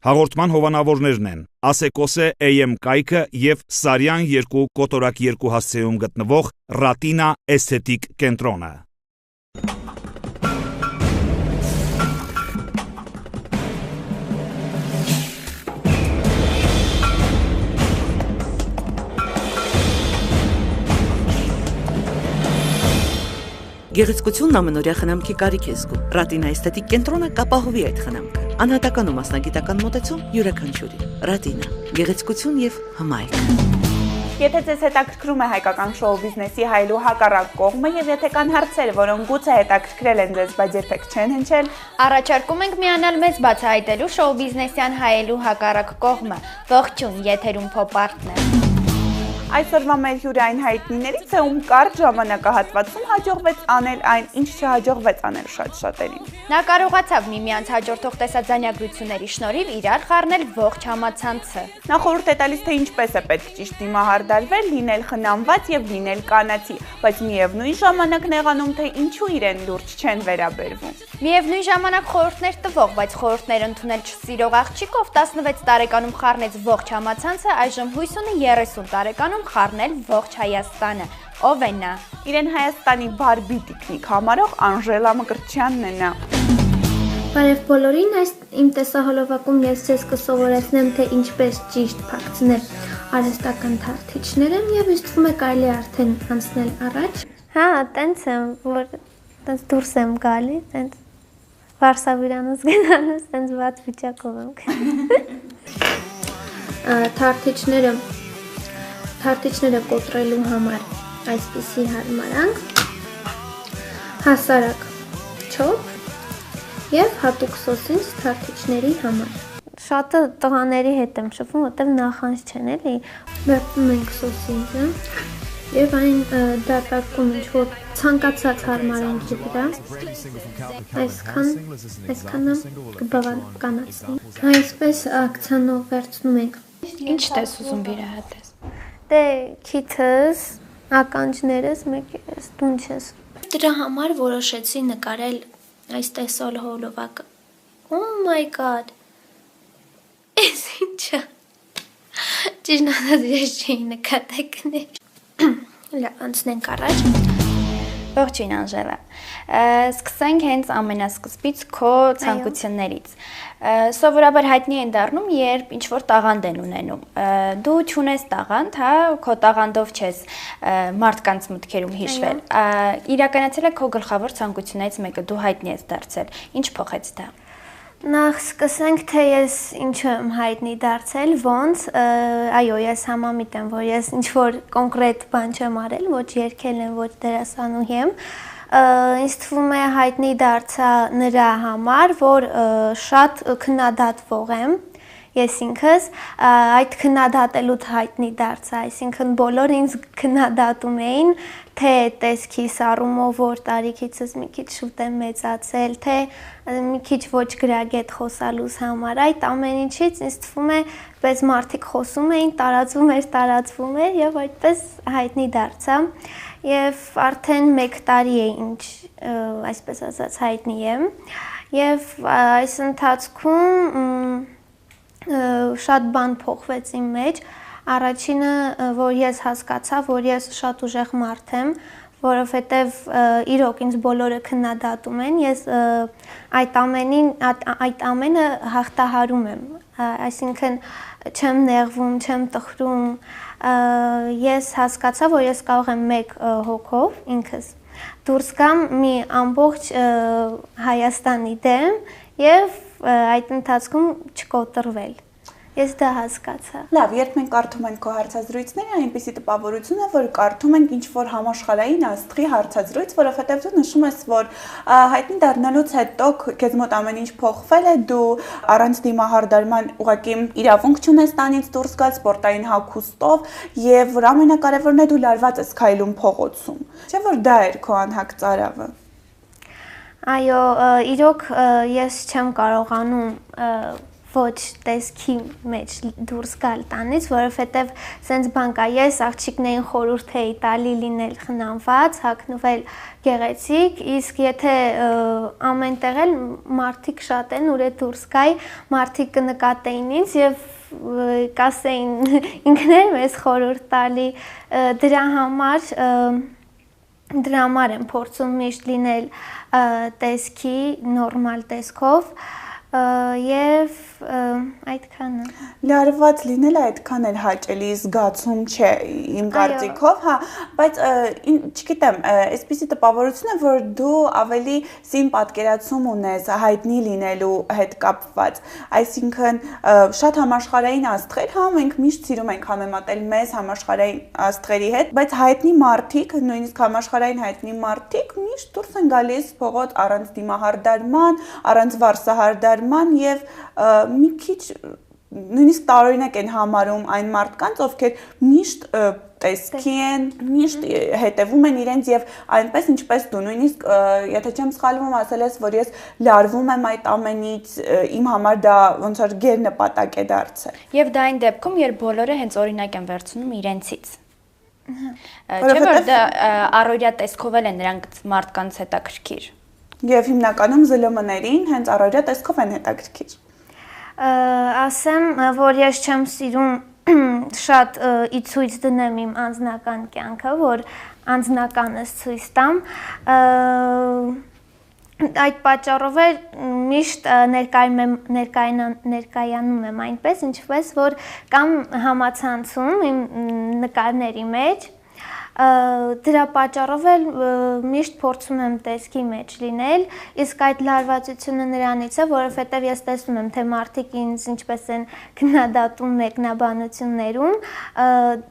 Հաղորդման հովանավորներն են Ասեկոսե AM կայքը եւ Սարյան 2 կոտորակ 2 հասցեում գտնվող Ռատինա էսթետիկ կենտրոնը։ Գեղեցկությունն ամենօրյա խնամքի կարիք է զգում։ Ռատինա էսթետիկ կենտրոնը կապահովի այդ խնամքը։ Անհատական ու մասնագիտական մոտեցում յուրաքանչյուրի։ Ռատինա, գեղեցկություն եւ հմայք։ Եթե ձեզ հետաքրքրում է հայկական շոու բիզնեսի հայելու հակառակ կողմը եւ եթե կան հարցեր, որոնք գուցե հետաքրքրել են ձեզ, բայց երբեք չեն հնչել, առաջարկում ենք միանալ մեզ բացահայտելու շոու բիզնեսյան հայելու հակառակ կողմը։ Ողջույն, եթերում Փոպարտն է։ Այսօրվա մեր հյուրային հայտնիներից է, ում կարճ ժամանակահատվածում հաջողվեց անել այն, ինչ չհաջողվեց անել շատ շատերին։ Նա կարողացավ միմյանց հաջորդող տեսաձայնագրությունների շնորհիվ իրար խառնել ողջ համացանցը։ Նա խորհուրդ է տալիս, թե ինչպես է պետք ճիշտ դիմահարդարվել, լինել խնամված եւ լինել կանացի, բայց միևնույն ժամանակ նեղանում, թե ինչու իրեն լուրջ չեն վերաբերվում։ Միևնույն ժամանակ խորհուրդներ տվող, բայց խորհուրդներ ընդունել չսիրող աղջիկով 16 տարեկանում խառնեց ողջ համացանցը, այժմ հույս ունի 30 տարեկանում խառնել ողջ Հայաստանը։ Ով է նա։ Իրեն Հայաստանի բարբի տիկնիկ համարող Անժելա Մկրտչյանն է նա։ Բարև բոլորին, այս իմ տեսահոլովակում ես ձեզ կսովորեցնեմ, թե ինչպես ճիշտ փակցնել արհեստական թարթիչները եւ ինձ թվում է կարելի արդեն անցնել առաջ։ Հա, տենց եմ, որ տենց դուրս եմ գալի, տենց Վարշավիրանոց գնալուց, տենց վատ վիճակով եմ։ Թարթիչները կոտրելու համար այսպիսի հարմարանք, հասարակ չոփ եւ հատուկ սոսինձ թարթիչների համար։ Շատը տղաների հետ եմ շփվում, որտեղ նախանց չեն էլի։ Մերտում ենք սոսինձը եւ այն դատարկում ինչ-որ ցանկացած հարմարանքի վրա։ Այսքանը կբավականացնի։ Այսպես ակցիանով վերցնում ենք։ Ինչ ես ուզում վիրահատես։ Դե քիթս, ականջներս, մեկ էս դուն չես։ Դրա համար որոշեցի նկարել այս տեսահոլովակը։ Oh my god։ Էս ինչա։ Ճիշտ ասած ես չի նկատեկներ։ Լավ, անցնենք առաջ։ Ողջույն Անժելա։ Սկսենք հենց ամենասկզբից քո ցանկություններից։ Սովորաբար հայտնի են դառնում, երբ ինչ-որ տաղանդ են ունենում։ Դու չունես տաղանդ, հա, քո տաղանդով չես մարդկանց մտքերում հիշվել։ Իրականացել է քո գլխավոր ցանկություններից մեկը, դու հայտնի ես դարձել։ Ինչ փոխեց դա։ Նախ սկսենք, թե ես ինչու եմ հայտնի դարձել, ոնց, այո, ես համամիտ եմ, որ ես ինչ-որ կոնկրետ բան չեմ արել, ոչ երգել եմ, ոչ դերասանուհի եմ, ինձ թվում է հայտնի դարձա նրա համար, որ շատ քննադատվող եմ, ես ինքս այդ քննադատելուց հայտնի դարձա, այսինքն բոլորը ինձ քննադատում էին, թե տեսքիս առումով, որ տարիքիցս մի քիչ շուտ եմ մեծացել, թե մի քիչ ոչ գրագետ խոսալուս համար, այդ ամեն ինչից ինձ թվում է, պես մարդիկ խոսում էին, տարածվում էր եւ այդպես հայտնի դարձա եւ արդեն 1 տարի է ինչ այսպես ասած հայտնի եմ եւ այս ընթացքում շատ բան փոխվեց իմ մեջ, առաջինը, որ ես հասկացա, որ ես շատ ուժեղ մարդ եմ, որովհետև իրոք ինձ բոլորը քննադատում են, ես այդ ամենը հաղթահարում եմ, այսինքն չեմ նեղվում, չեմ տխրում, ես հասկացա, որ ես կարող եմ 1 հոգով ինքս դուրս գամ մի ամբողջ Հայաստանի դեմ եւ այդ ընթացքում չկոտրվել։ Ես դա հասկացա։ Լավ, երբ մենք կարդում ենք քո հարցազրույցները, այնպիսի տպավորություն է, որ կարդում ենք ինչ-որ համաշխարհային աստղի հարցազրույց, որովհետև դու նշում ես, որ հայտնի դառնալուց հետո քեզ մոտ ամեն ինչ փոխվել է, դու առանց դիմահարդարման ուղղակի իրավունք չունես տանից դուրս գալ սպորտային հագուստով, եւ որ ամենակարևորն է դու լարված ես քայլում փողոցում։ Չէ՞ որ դա էր քո անհակ ծարավը։ Այո, իրոք ես չեմ կարողանում ոչ տեսքի մեջ դուրս գալ տանից, որովհետև սենց բան կա, ես աղջիկներին խորհուրդ էի տալի լինել խնամված, հագնվել գեղեցիկ, իսկ եթե ամենտեղ էլ մարդիկ շատ են, ուր է դուրս գայի, մարդիկ կնկատեին ինձ եւ կասեին ինքներ մեզ խորհուրդ տալի դրա համար եմ փորձում միշտ լինել տեսքի նորմալ տեսքով եւ այդքանը լարված լինելը այդքան էլ հաճելի զգացում չէ իմ կարծիքով, հա, բայց չգիտեմ, այսպիսի տպավորություն է, որ դու ավելի սին պատկերացում ունես հայտնի լինելու հետ կապված, այսինքն շատ համաշխարհային աստղեր, հա, մենք միշտ սիրում ենք համեմատել մեզ համաշխարհային աստղերի հետ, բայց հայտնի մարդիկ, նույնիսկ համաշխարհային հայտնի մարդիկ միշտ դուրս են գալիս փողոց առանց դիմահարդարման, առանց վարսահարդարման եւ մի քիչ նույնիսկ տարօրինակ են համարում այն մարդկանց, ովքեր միշտ տեսքի են, միշտ հետևում են իրենց եւ այնպես ինչպես դու նույնիսկ եթե չեմ սխալվում ասել ես, որ ես լարվում եմ այդ ամենից, իմ համար դա ոնց որ գերնպատակ է դարձել։ Եվ դա այն դեպքում, երբ բոլորը հենց օրինակ են վերցնում իրենցից։ Չէ՞ որ դա առօրյա տեսքով էլ է նրանք մարդկանց հետաքրքիր։ Եվ հիմնականում ԶԼՄ-ներին հենց առօրյա տեսքով են հետաքրքիր։ Ասեմ, որ ես չեմ սիրում շատ ի ցույց դնեմ իմ անձնական կյանքը, որ անձնականս ցույց տամ, այդ պատճառով է միշտ ներկայանում եմ այնպես, ինչպես որ կամ համացանցում իմ նկարների մեջ, դրա պատճառով էլ միշտ փորձում եմ տեսքի մեջ լինել, իսկ այդ լարվածությունը նրանից է, որովհետև ես տեսնում եմ, թե մարդիկ ինձ ինչպես են քննադատում մեկնաբանություններում,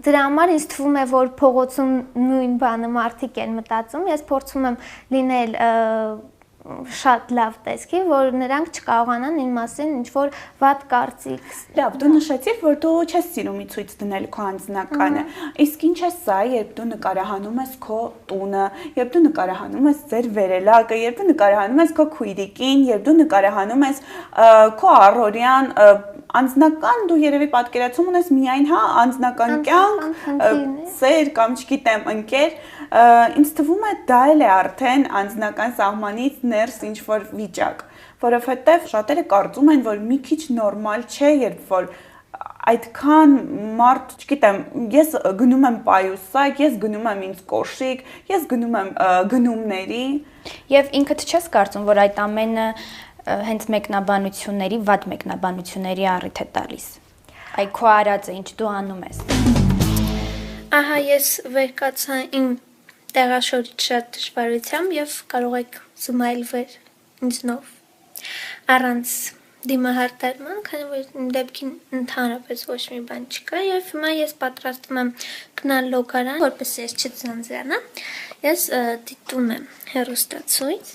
դրա համար ինձ թվում է, որ փողոցում նույն բանը մարդիկ են մտածում, ես փորձում եմ լինել շատ լավ տեսքի, որ նրանք չկարողանան իմ մասին ինչ-որ վատ կարծիք։ Լավ, դու նշեցիր, որ դու չես սիրում ի ցույց դնել քո անձնականը, իսկ ինչ է սա, երբ դու նկարահանում ես քո տունը, երբ դու նկարահանում ես ձեր վերելակը, երբ դու նկարահանում ես քո քույրիկին, երբ դու նկարահանում ես քո առօրյան անձնական դու երևի պատկերացում ունես միայն, հա, անձնական կյանք, սեր կամ չգիտեմ, ընկեր, ինձ թվում է դա էլ է արդեն անձնական սահմանից ներս ինչ-որ վիճակ, որովհետև շատերը կարծում են, որ մի քիչ նորմալ չէ, երբ որ այդքան մարդ, չգիտեմ, ես գնում եմ պայուսակ, ես գնում եմ ինձ կոշիկ, ես գնում եմ գնումների։ Եվ ինքդ չես կարծում, որ այդ ամենը հենց մեկնաբանությունների, վատ մեկնաբանությունների առիթ է տալիս։ Այ քո արածը ինչ դու անում ես։ Ահա ես վեր կացա իմ տեղաշորից շատ դժվարությամբ եւ կարող եք զմայլվել ինձնով առանց դիմահարդարման, քանի որ իմ դեպքին ընդհանրապես ոչ մի բան չկա եւ հիմա ես պատրաստվում եմ գնալ լոգարան, որպեսզի ես չձանձրանամ։ Ես դիտում եմ հեռուստացույց։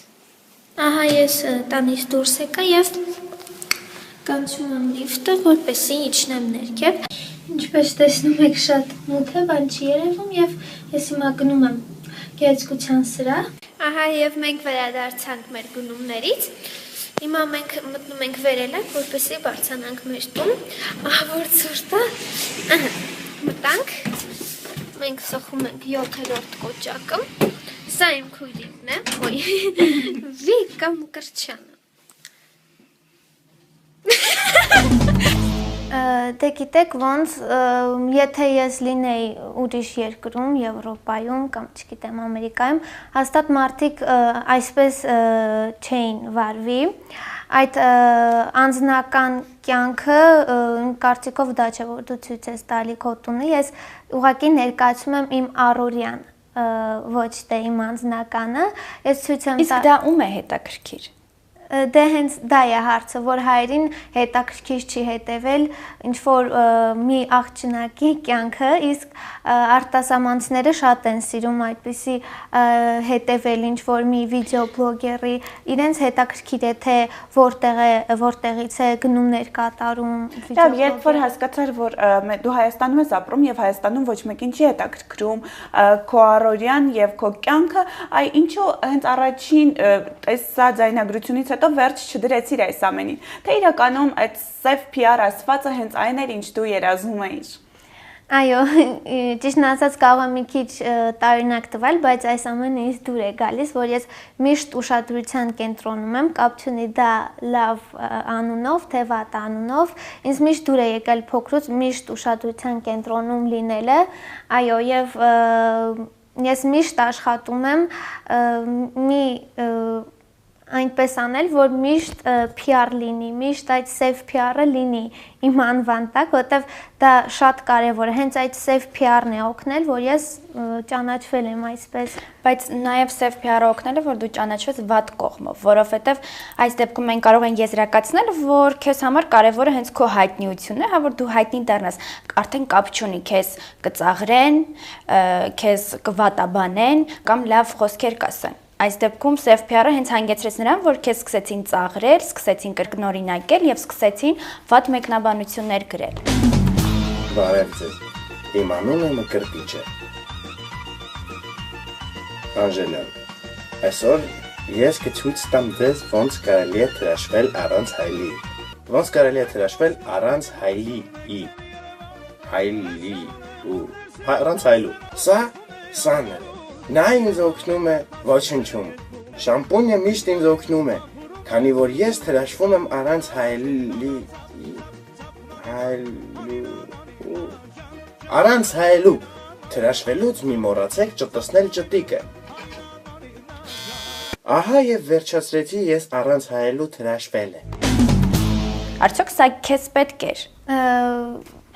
Ահա ես տանից դուրս եկա եւ կանչում եմ լիֆտը, որպեսզի իջնեմ ներքև։ Ինչպես տեսնում եք, շատ մութ է, բան չի երևում եւ ես հիմա գնում եմ գեղեցկության սրահ։ Ահա եւ մենք վերադարձանք մեր գնումներից։ Հիմա մենք մտնում ենք վերելակ, որպեսզի բարձրանանք մեր տուն։ Ահա որ ցուրտ է։ Մտանք։ Մենք սոխում ենք 7-րդ կոճակը։ Սա իմ քույրիկն է, ոյ, Վիկա Մկրտչյանը։ Դե գիտեք ոնց, եթե ես լինեի ուրիշ երկրում, Եվրոպայում կամ չգիտեմ Ամերիկայում, հաստատ մարդիկ այսպես չէին վարվի, այդ անձնական կյանքը կարծիքով դա չէ, որ դու ցույց ես տալի քո տունը, ես ուղղակի ներկայացում եմ իմ առօրյան, ոչ թե իմ անձնականը, ես ցույց եմ տա։ Իսկ դա ում է հետաքրքիր։ Դե հենց դա է հարցը, որ հայրին հետաքրքիր չի հետևել ինչ-որ մի աղջնակի կյանքը, իսկ արտասահմանցիները շատ են սիրում այդպիսի հետևել ինչ-որ մի վիդեոբլոգերի, իրենց հետաքրքիր է թե որտեղից է գնումներ կատարում։ Լավ, երբ որ հասկացար, որ դու Հայաստանում ես ապրում եւ Հայաստանում ոչ մեկին չի հետաքրքրում քո առօրյան եւ քո կյանքը, այ ինչու հենց առաջին տեսա ձայնագրությունից հետո վերջ չդրեցիր այս ամենին։ Թե իրականում այդ սև PR ասվածը հենց այն էր, ինչ դու երազում էիր։ Այո, ճիշտն ասած կարող եմ մի քիչ տարօրինակ տվել, բայց այս ամենը ինձ դուր է գալիս, որ ես միշտ ուշադրության կենտրոնում եմ, կապ չունի դա լավ անունով, թե վատ անունով, ինձ միշտ դուր է եկել փոքրուց միշտ ուշադրության կենտրոնում լինելը, այո, եւ ես միշտ աշխատում եմ մի այնպես անել, որ միշտ PR լինի, միշտ այդ save PR-ը լինի իմ անվան տակ, որտեվ դա շատ կարևոր է, հենց այդ save PR-ն է օգնել, որ ես ճանաչվել եմ այսպես, բայց նաև save PR-ը օգնել է, որ դու ճանաչվես վատ կողմով, որովհետև այս դեպքում մենք կարող ենք եզրակացնել, որ քեզ համար կարևորը հենց քո հայտնիությունն է, հա որ դու հայտնի դառնաս, արդեն կապ չունի, քեզ կծաղրեն, քեզ կվատաբանեն կամ լավ խոսքեր կասեն։ Այս դեպքում save PR-ը հենց հանգեցրեց նրան, որ քեզ սկսեցին ծաղրել, սկսեցին կրկնօրինակել եւ սկսեցին վատ մեկնաբանություններ գրել։ Բարև ձեզ։ Իմ անունը Մկրտիչ է։ Անժելան, այսօր ես կցույց տամ ձեզ ոնց կարելի է հրաշվել առանց հայլի։ Ոնց կարելի է հրաշվել առանց հայլի։ Հայլի ու առանց հայլու։ Սան է։ Նա ինձ օգնում է ոչնչում, շամպունը միշտ ինձ օգնում է, քանի որ ես հրաշվում եմ առանց առանց հայելու, հրաշվելուց մի մոռացեք ճտսնել ճտիկը։ Ահա եւ վերջացրեցի ես առանց հայելու հրաշվելը։ Արդյոք սա քեզ պետք էր։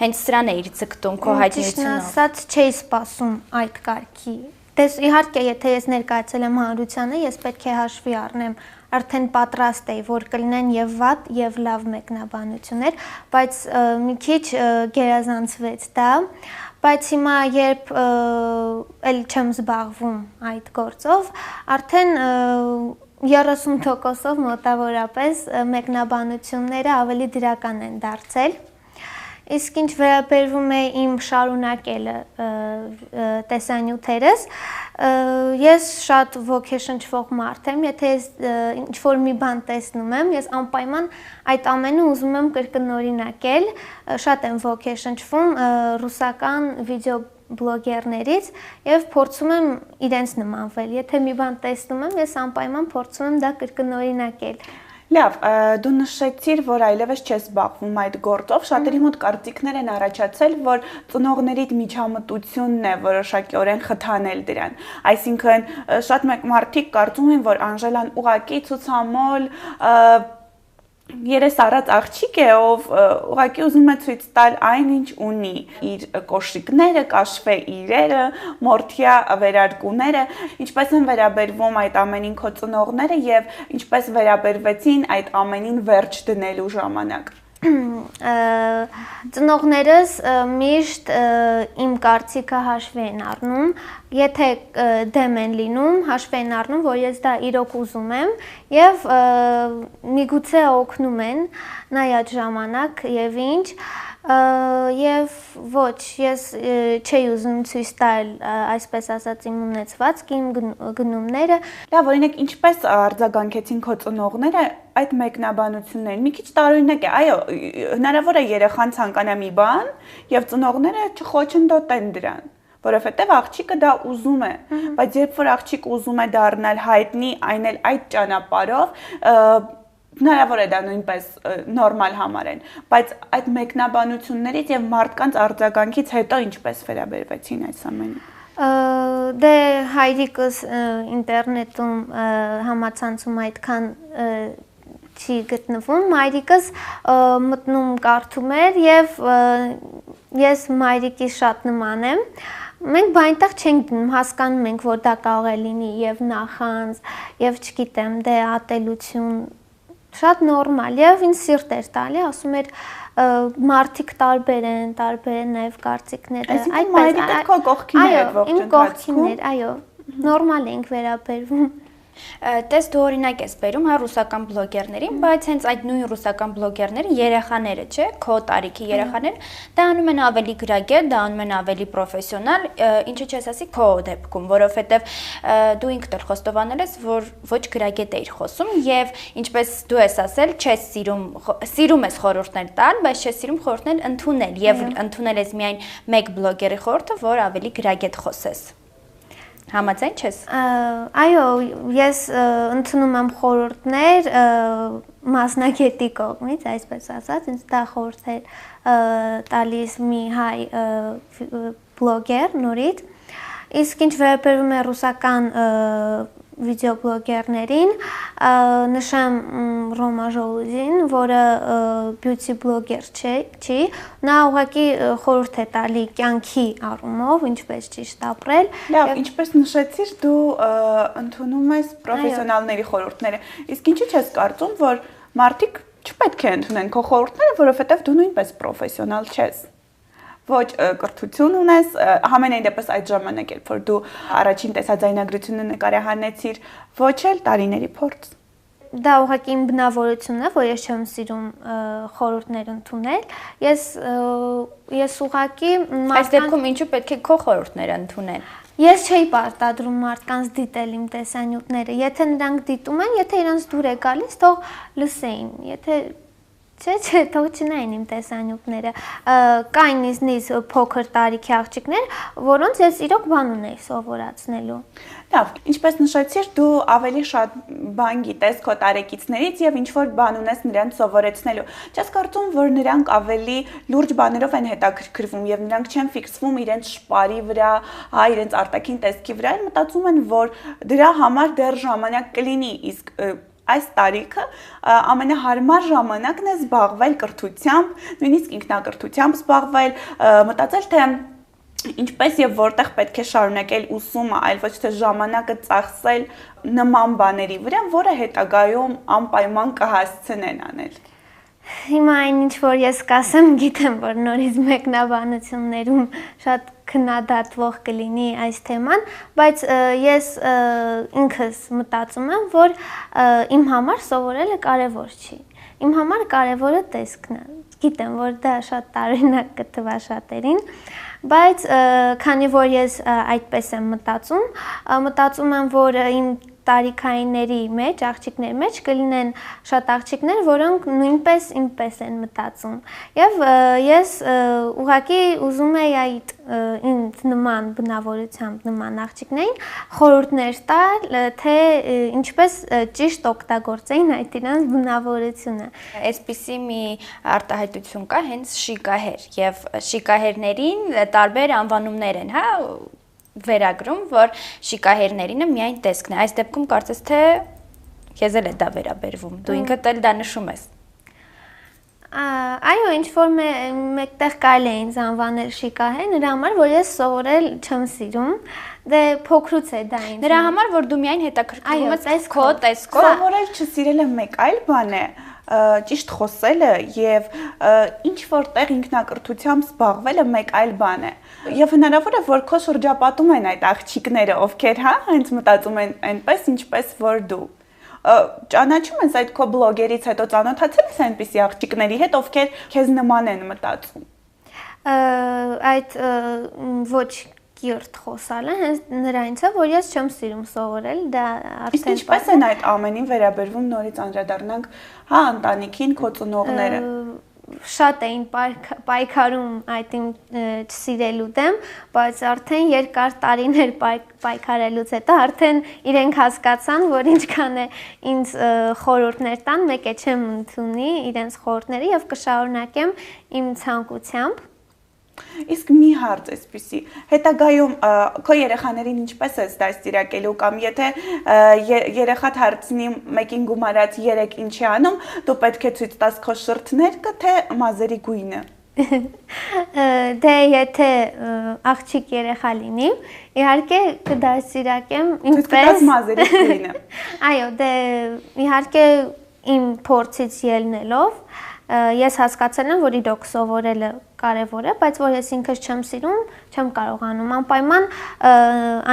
Հենց սրան էիր ցկտում քո հայտնիությունով։ Ասած չէի սպասում այդ կարգի։ Դες իհարկե, եթե ես ներկայացել եմ հանրությանը, ես պետք է հաշվի առնեմ, արդեն պատրաստ էի, որ կլինեն եւ վատ եւ լավ մեկնաբանություններ, բայց մի քիչ գերազանցվեց դա, բայց հիմա երբ էլ չեմ զբաղվում այդ գործով, արդեն 30%-ով մոտավորապես մեկնաբանությունները ավելի դրական են դարձել։ Իսկ ինչ վերաբերվում է իմ շարունակելը տեսանյութերս, ես շատ ոգեշնչվող մարդ եմ, եթե ես ինչ-որ մի բան տեսնում եմ, ես անպայման այդ ամենը ուզում եմ կրկնօրինակել, շատ եմ ոգեշնչվում ռուսական վիդեոբլոգերներից եւ փորձում եմ իրենց նմանվել, եթե մի բան տեսնում եմ, ես անպայման փորձում եմ դա կրկնօրինակել։ Լավ, դու նշեցիր, որ այլևս չես զբաղվում այդ գործով, շատերի մոտ կարծիքներ են առաջացել, որ ծնողներիդ միջամտությունն է որոշակիորեն խթանել դրան։ Այսինքն շատ մարդիկ կարծում են, որ Անժելան ուղղակի ցուցամոլ երես առած աղջիկ է, ով ուղղակի ուզում է ցույց տալ այն, ինչ ունի, իր կոշիկները, կաշվե իրերը, մորթիա վերարկուները, ինչպես են վերաբերվում այդ ամենին քո ծնողները եւ ինչպես վերաբերվեցին այդ ամենին վերջ դնելու ժամանակ։ Ծնողներս միշտ իմ կարծիքը հաշվի են առնում, եթե դեմ են լինում, հաշվի են առնում, որ ես դա իրոք ուզում եմ եւ միգուցե օգնում են նայած ժամանակ եւ ինչ եւ ոչ, ես չէի ուզում ցույց տալ այսպես ասած իմ ունեցվածքը, իմ գնումները։ Լավ, օրինակ ինչպես արձագանքեցին քո ծնողները այդ մեկնաբանություններին։ Մի քիչ տարօրինակ է, այո, հնարավոր է երեխան ցանկանա մի բան եւ ծնողները չխոչընդոտեն դրան, որովհետեւ աղջիկը դա ուզում է, բայց երբ որ աղջիկը ուզում է դառնալ հայտնի, այն էլ այդ ճանապարհով, հնարավոր է դա նույնպես նորմալ համարեն, բայց այդ մեկնաբանություններից եւ մարդկանց արձագանքից հետո ինչպես վերաբերվեցին այս ամենին։ Դե հայրիկս ինտերնետում համացանցում այդքան չի գտնվում, մայրիկս մտնում կարդում էր եւ ես մայրիկիս շատ նման եմ։ Մենք բանտեղ չենք դնում, հասկանում ենք, որ դա կարող է լինի եւ նախանձ, եւ չգիտեմ, դե ատելություն շատ նորմալ եւ ինձ սիրտ էր տալի, ասում էր մարդիկ տարբեր են նաեւ կարծիքները, այդպես քո կողքին էր ողջ ընթացքում։ Իմ կողքին էր, այո, նորմալ ենք վերաբերվում։ Տես դու օրինակ ես բերում հա ռուսական բլոգերներին, բայց հենց այդ նույն ռուսական բլոգերները երեխաները, չէ, քո տարիքի երեխաները, դա անում են ավելի գրագետ, դա անում են ավելի պրոֆեսիոնալ, ինչը չես ասի քո դեպքում, որովհետև դու ինքդ էլ խոստովանել ես, որ ոչ գրագետ էիր խոսում եւ ինչպես դու ես ասել, չես սիրում ես խորհուրդներ տալ, բայց չես սիրում խորհուրդներ ընդունել եւ ընդունել ես միայն մեկ բլոգերի խորհուրդը, որ ավելի գրագետ խոսես։ Համաձայն չես։ Այո, ես ընդունում եմ խորհուրդներ մասնագետի կողմից, այսպես ասած, ինձ դա խորհուրդ է տալիս մի հայ բլոգեր նորից։ Իսկ ինչ վերաբերում է ռուսական վիդեոբլոգերներին, նշեմ Ռոմա Ժոլուզին, որը բյութի բլոգեր չի, նա ուղղակի խորհուրդ է տալի կյանքի առումով, ինչպես ճիշտ ապրել։ Լավ, ինչպես նշեցիր, դու ընդունում ես պրոֆեսիոնալների խորհուրդները։ Իսկ ինչի՞ չես կարծում, որ մարդիկ չպետք է ընդունեն քո խորհուրդները, որովհետև դու նույնպես պրոֆեսիոնալ չես։ Ոչ կրթություն ունես, համենայն դեպս այդ ժամանակ երբ որ դու առաջին տեսաձայնագրությունը նկարահանեցիր, ոչ էլ տարիների փորձ։ Դա ուղղակի իմ բնավորությունն է, որ ես չեմ սիրում խորհուրդներ ընդունել։ Ես ուղղակի այս դեպքում ինչու պետք է քո խորհուրդները ընդունել։ Ես չէի պարտադրում մարդկանց դիտել իմ տեսանյութները։ Եթե նրանք դիտում են, եթե իրենց դուր է գալիս, թող լսեին։ Եթե Չէ, թող չնային իմ տեսանյութները։ Կային ինձնից փոքր տարիքի աղջիկներ, որոնց ես իրոք բան ունեի սովորացնելու։ Լավ, ինչպես նշեցիր, դու ավելի շատ բան գիտես քո տարեկիցներից եւ ինչ որ բան ունես նրանց սովորեցնելու։ Չես կարծում, որ նրանք ավելի լուրջ բաներով են հետաքրքրվում եւ նրանք չեն ֆիքսվում իրենց շպարի վրա, իրենց արտաքին տեսքի վրա, այլ մտածում են, որ դրա համար դեռ ժամանակ կլինի, իսկ այս տարիքը ամենահարմար ժամանակն է զբաղվել կրթությամբ, նույնիսկ ինքնակրթությամբ զբաղվել, մտածել թե ինչպես եւ որտեղ պետք է շարունակել ուսումը, այլ ոչ թե ժամանակը ծախսել նման բաների վրա, որը հետագայում անպայման կհասցնեն անել։ Հիմա ինչ որ ես կասեմ, գիտեմ, որ նորից մեկնաբանություններում շատ քննադատվող կլինի այս թեման, բայց ես ինքս մտածում եմ, որ իմ համար սովորելը կարևոր չի։ Իմ համար կարևորը տեսքն է։ Գիտեմ, որ դա շատ տարօրինակ կթվա շատերին, բայց քանի որ ես այդպես եմ մտածում եմ, որ իմ տարիքայինների մեջ, աղջիկների մեջ կլինեն շատ աղջիկներ, որոնք նույնպես ինպես են մտածում։ Եվ ես ուղղակի ուզում եի այդ ինձ նման բնավորությամբ նման աղջիկներին խորհուրդներ տալ, թե ինչպես ճիշտ օգտագործեին այդ իրենց բնավորությունը։ Այսպիսի մի արտահայտություն կա հենց շիկահեր, եւ շիկահերներին տարբեր անվանումներ են, հա, վերագրում, որ շիկահերներինը միայն տեսքն է։ Այս դեպքում կարծես թե քեզ էլ է դա վերաբերվում։ Դու ինքդ էլ դա նշում ես։ Այո, ինչ որ մեկտեղ կարելի է ինձ անվանել շիկահեր, նրա համար, որ ես սովորել չեմ սիրում, դե փոքրուց է դա ինձ։ Նրա համար, որ դու միայն հետաքրքրվում ես քո տեսքով։ Սովորել չսիրելը մեկ այլ բան է, ճիշտ խոսելը եւ ինչ որտեղ ինքնակրթությամբ զբաղվելը մեկ այլ բան է։ Եվ հնարավոր է, որ քո շրջապատում են այդ աղջիկները, ովքեր հենց մտածում են այնպես, ինչպես որ դու։ Ճանաչում ես այդ քո բլոգերից հետո ծանոթացել ես այնպիսի աղջիկների հետ, ովքեր քեզ նման են մտածում։ Այդ ոչ կիրթ խոսալը հենց նրանից է, որ ես չեմ սիրում սովորել, դա արդեն։ Իսկ ինչպես են այդ ամենին վերաբերվում, նորից անդրադառնանք, ընտանիքին, քո ծնողները։ Շատ էին պայքարում այդ իմ չսիրելու դեմ, բայց արդեն երկար տարիներ պայքարելուց հետո արդեն իրենք հասկացան, որ ինչքան է ինձ խորհուրդներ տան, մեկ է չեմ ընդունի իրենց խորհուրդները եւ կշարունակեմ իմ ցանկությամբ։ Իսկ մի հարց էսպիսի, հետագայում քո երեխաներին ինչպես ես դաստիարակելու կամ եթե երեխատ հարցնի մեկին գումարած 3 ինչի անում, դու պետք է ցույց տաս քո շրթներկը, թե մազերի գույնը։ Դե եթե աղջիկ երեխա լինի, իհարկե կդաստիարակեմ ինչպես կտաս մազերի գույնը։ Այո, դե իհարկե իմ փորձից ելնելով Ես հասկացել եմ, որ իրոք սովորելը կարևոր է, բայց որ ես ինքս չեմ սիրում, չեմ կարողանում անպայման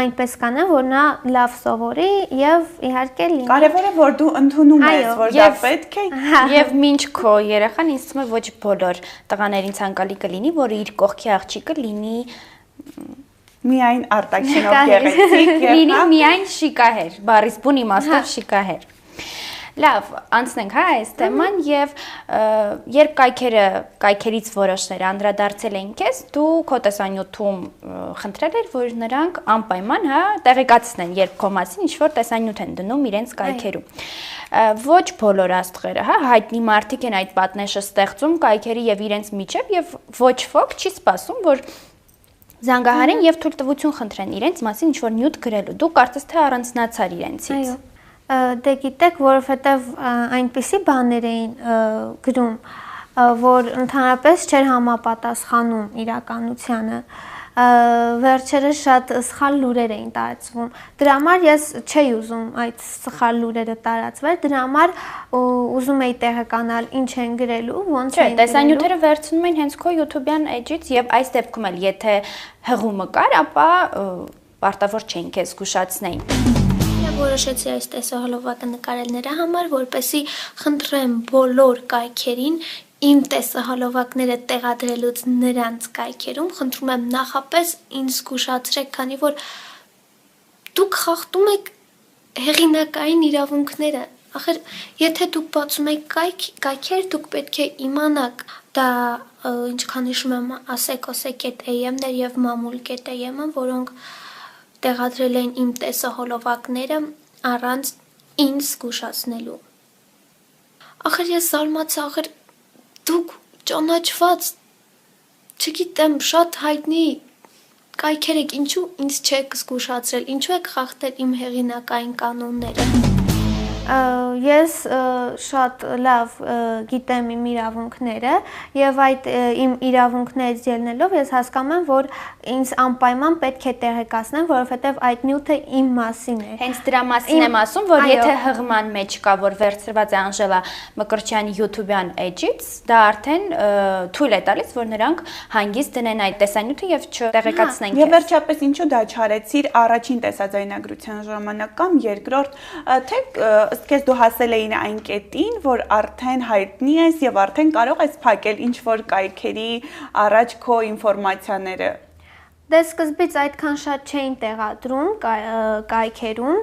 այնպես կանեմ, որ նա լավ սովորի եւ իհարկե լինի։ Կարևոր է, որ դու ընդունում ես, որ դա պետք է։ Եվ մինչ քո երեխան ինձ թվում է ոչ բոլոր տղաներին ցանկալի կլինի, որ իր կողքի աղջիկը լինի միայն արտաքինով գեղեցիկ, լինի միայն շիկահեր, բառից բուն իմաստով շիկահեր։ Լավ, անցնենք հա այս թեման եւ երբ կայքերից որոշները անդրադարձել էին քեզ, դու քո տեսանյութում խնդրել ես, որ նրանք անպայման հա տեղեկացնեն, երբ քո մասին ինչ-որ տեսանյութ են դնում իրենց կայքերում։ Ոչ բոլոր աստղերը, հա, հայտնի մարդիկ են այդ պատնեշը ստեղծում կայքերի եւ իրենց միջև եւ ոչ ոք չի սպասում, որ զանգահարեն եւ թույլտվություն խնդրեն իրենց մասին ինչ-որ նյութ գրելու։ Դու կարծես թե առանձնացար իրենցից։ Այո։ Դե գիտեք, որովհետև այնպիսի բաներ էին գրում, որ ընդհանրապես չէր համապատասխանում իրականությանը, վերջերս շատ սխալ լուրեր էին տարածվում, դրա համար ես չէի ուզում այդ սխալ լուրերը տարածվել, դրա համար ուզում էի տեղեկանալ ինչ են գրելու, ոնց են գրելու։ Տեսանյութերը վերցնում են հենց քո YouTube-յան էջից եւ այս դեպքում էլ եթե հղումը կար, ապա պարտավոր չէին քեզ զգուշացնեին։ Որոշեցի այս տեսահոլովակը նկարել նրա համար, որպեսզի խնդրեմ բոլոր կայքերին իմ տեսահոլովակները տեղադրելուց նրանց կայքերում, խնդրում եմ նախապես ինձ զգուշացրեք, քանի որ դուք խախտում եք հեղինակային իրավունքները։ Ախր, եթե դուք բացում եք կայքեր, դուք պետք է իմանաք, դա ինչքան հիշում եմ aseko.am-ներ եւ mamul.am-ը, որոնք տեղադրել էին իմ տեսահոլովակները առանց ինձ զգուշացնելու։ Ախր ես զարմացա, ախր դուք ճանաչված, չգիտեմ, շատ հայտնի կայքեր եք, ինչու ինձ չեք զգուշացրել, ինչու եք խախտել իմ հեղինակային կանոնները։ Ես շատ լավ գիտեմ իմ իրավունքները եւ այդ իմ իրավունքներից ելնելով ես հասկանում եմ, որ ինձ անպայման պետք է տեղեկացնեն, որովհետեւ այդ նյութը իմ մասին է։ Հենց դրա մասին եմ ասում, որ եթե հղման մեջ կա, որ վերցրված է Անժելա Մկրտչյանի YouTube-յան էջից, դա արդեն թույլ է տալիս, որ նրանք հանգիստ դնեն այդ տեսանյութը եւ չտեղեկացնեն քեզ։ Եվ վերջապես ինչու դա չարեցիր առաջին տեսաձայնագրության ժամանակ կամ երկրորդ, թե ըստ քեզ դու հասել էին այն կետին, որ արդեն հայտնի ես եւ արդեն կարող ես փակել ինչ որ կայքերի առաջ քո ինֆորմացիաները։ Դե սկզբից այդքան շատ չէին տեղադրում կայքերում,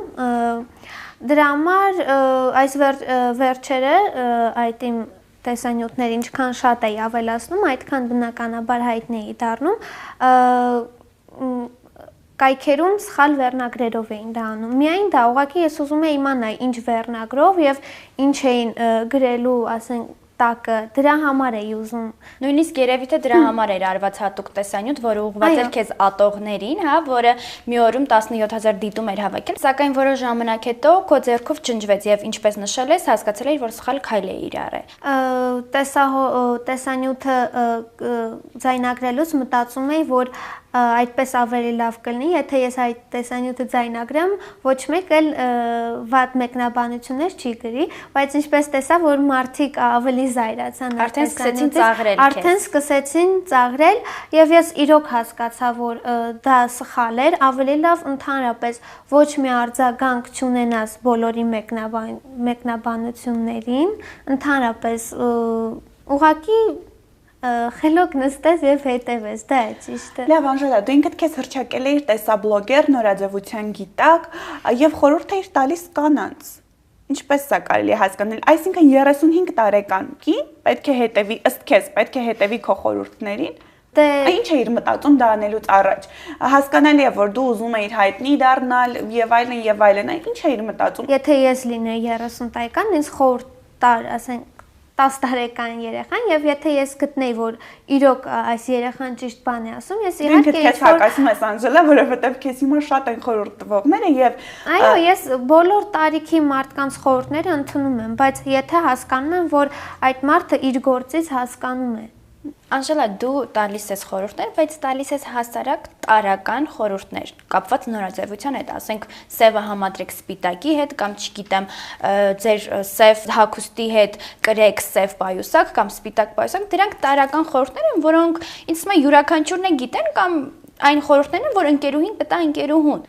դրա համար այս վերջերը այդ իմ տեսանյութները ինչքան շատ էի ավելացնում, այդքան բնականաբար հայտնի էի դառնում, կայքերում սխալ վերնագրերով էին դա անում։ Միայն դա, ուղղակի ես ուզում եի իմանալ ինչ վերնագրով եւ ինչ էին գրելու, ասենք, տակը, դրա համար էի ուզում։ Նույնիսկ երևի թե դրա համար էր արված հատուկ տեսանյութ, որը ուղղված էր քեզ ատողներին, հա, որը մի օրում 17000 դիտում էր հավաքել, սակայն որոշ ժամանակ հետո քո ձեռքով ջնջվեց եւ ինչպես նշել ես, հասկացել ես, որ սխալ քայլ է իրարը։ Տեսանյութը ձայնագրելուց մտածում էի, որ այդպես ավելի լավ կլինի, եթե ես այդ տեսանյութը ձայնագրեմ, ոչ մեկ էլ վատ մեկնաբանություններ չի գրի, բայց ինչպես տեսա, որ մարդիկ ավելի զայրացան, արդեն սկսեցին ծաղրել եւ ես իրոք հասկացա, որ դա սխալ էր, ավելի լավ ընդհանրապես ոչ մի արձագանք չունենաս բոլորի մեկնաբանություններին, ընդհանրապես ուղղակի խելոք նստես եւ հետեւես, դա է ճիշտը։ Լավ, Անժելա, դու ինքդ քեզ հրճակել ես տեսաբլոգեր, նորաձևության գիտակ եւ խորհուրդ ես տալիս կանանց։ Ինչպես սա կարելի է հասկանալ, այսինքն 35 տարեկան կին պետք է հետևի, ըստ քեզ, պետք է հետևի քո խորհուրդներին։ Ինչ էիր մտածում դա անելուց առաջ։ Հասկանալի է, որ դու ուզում էիր հայտնի դառնալ եւ այլն, ինչ էիր մտածում։ Եթե ես լինեի 30 տարեկան, ինձ խորհուրդ տար, ասենք 10 տարեկան երեխան եւ եթե ես գտնեի, որ իրոք այս երեխան ճիշտ բան է ասում, ես իհարկե քեզ հակասում ես Անժելա, որովհետեւ քեզ հիմա շատ են խորհուրդ տվողները եւ այո, ես բոլոր տարիքի մարդկանց խորհուրդները ընդունում եմ, բայց եթե հասկանում եմ, որ այդ մարդը իր գործից հասկանում է։ Անժելա, դու տալիս ես խորհուրդներ, բայց տալիս ես հասարակ տարական խորհուրդներ, կապված նորաձևության հետ, ասենք սևը համադրեք սպիտակի հետ կամ չգիտեմ, ձեր սև հագուստի հետ կրեք սև պայուսակ կամ սպիտակ պայուսակ, դրանք տարական խորհուրդներ են, որոնք ինձ թվում է յուրաքանչյուրն է գիտեն կամ այն խորհուրդներն են, որ ընկերուհին կտա ընկերուհուն։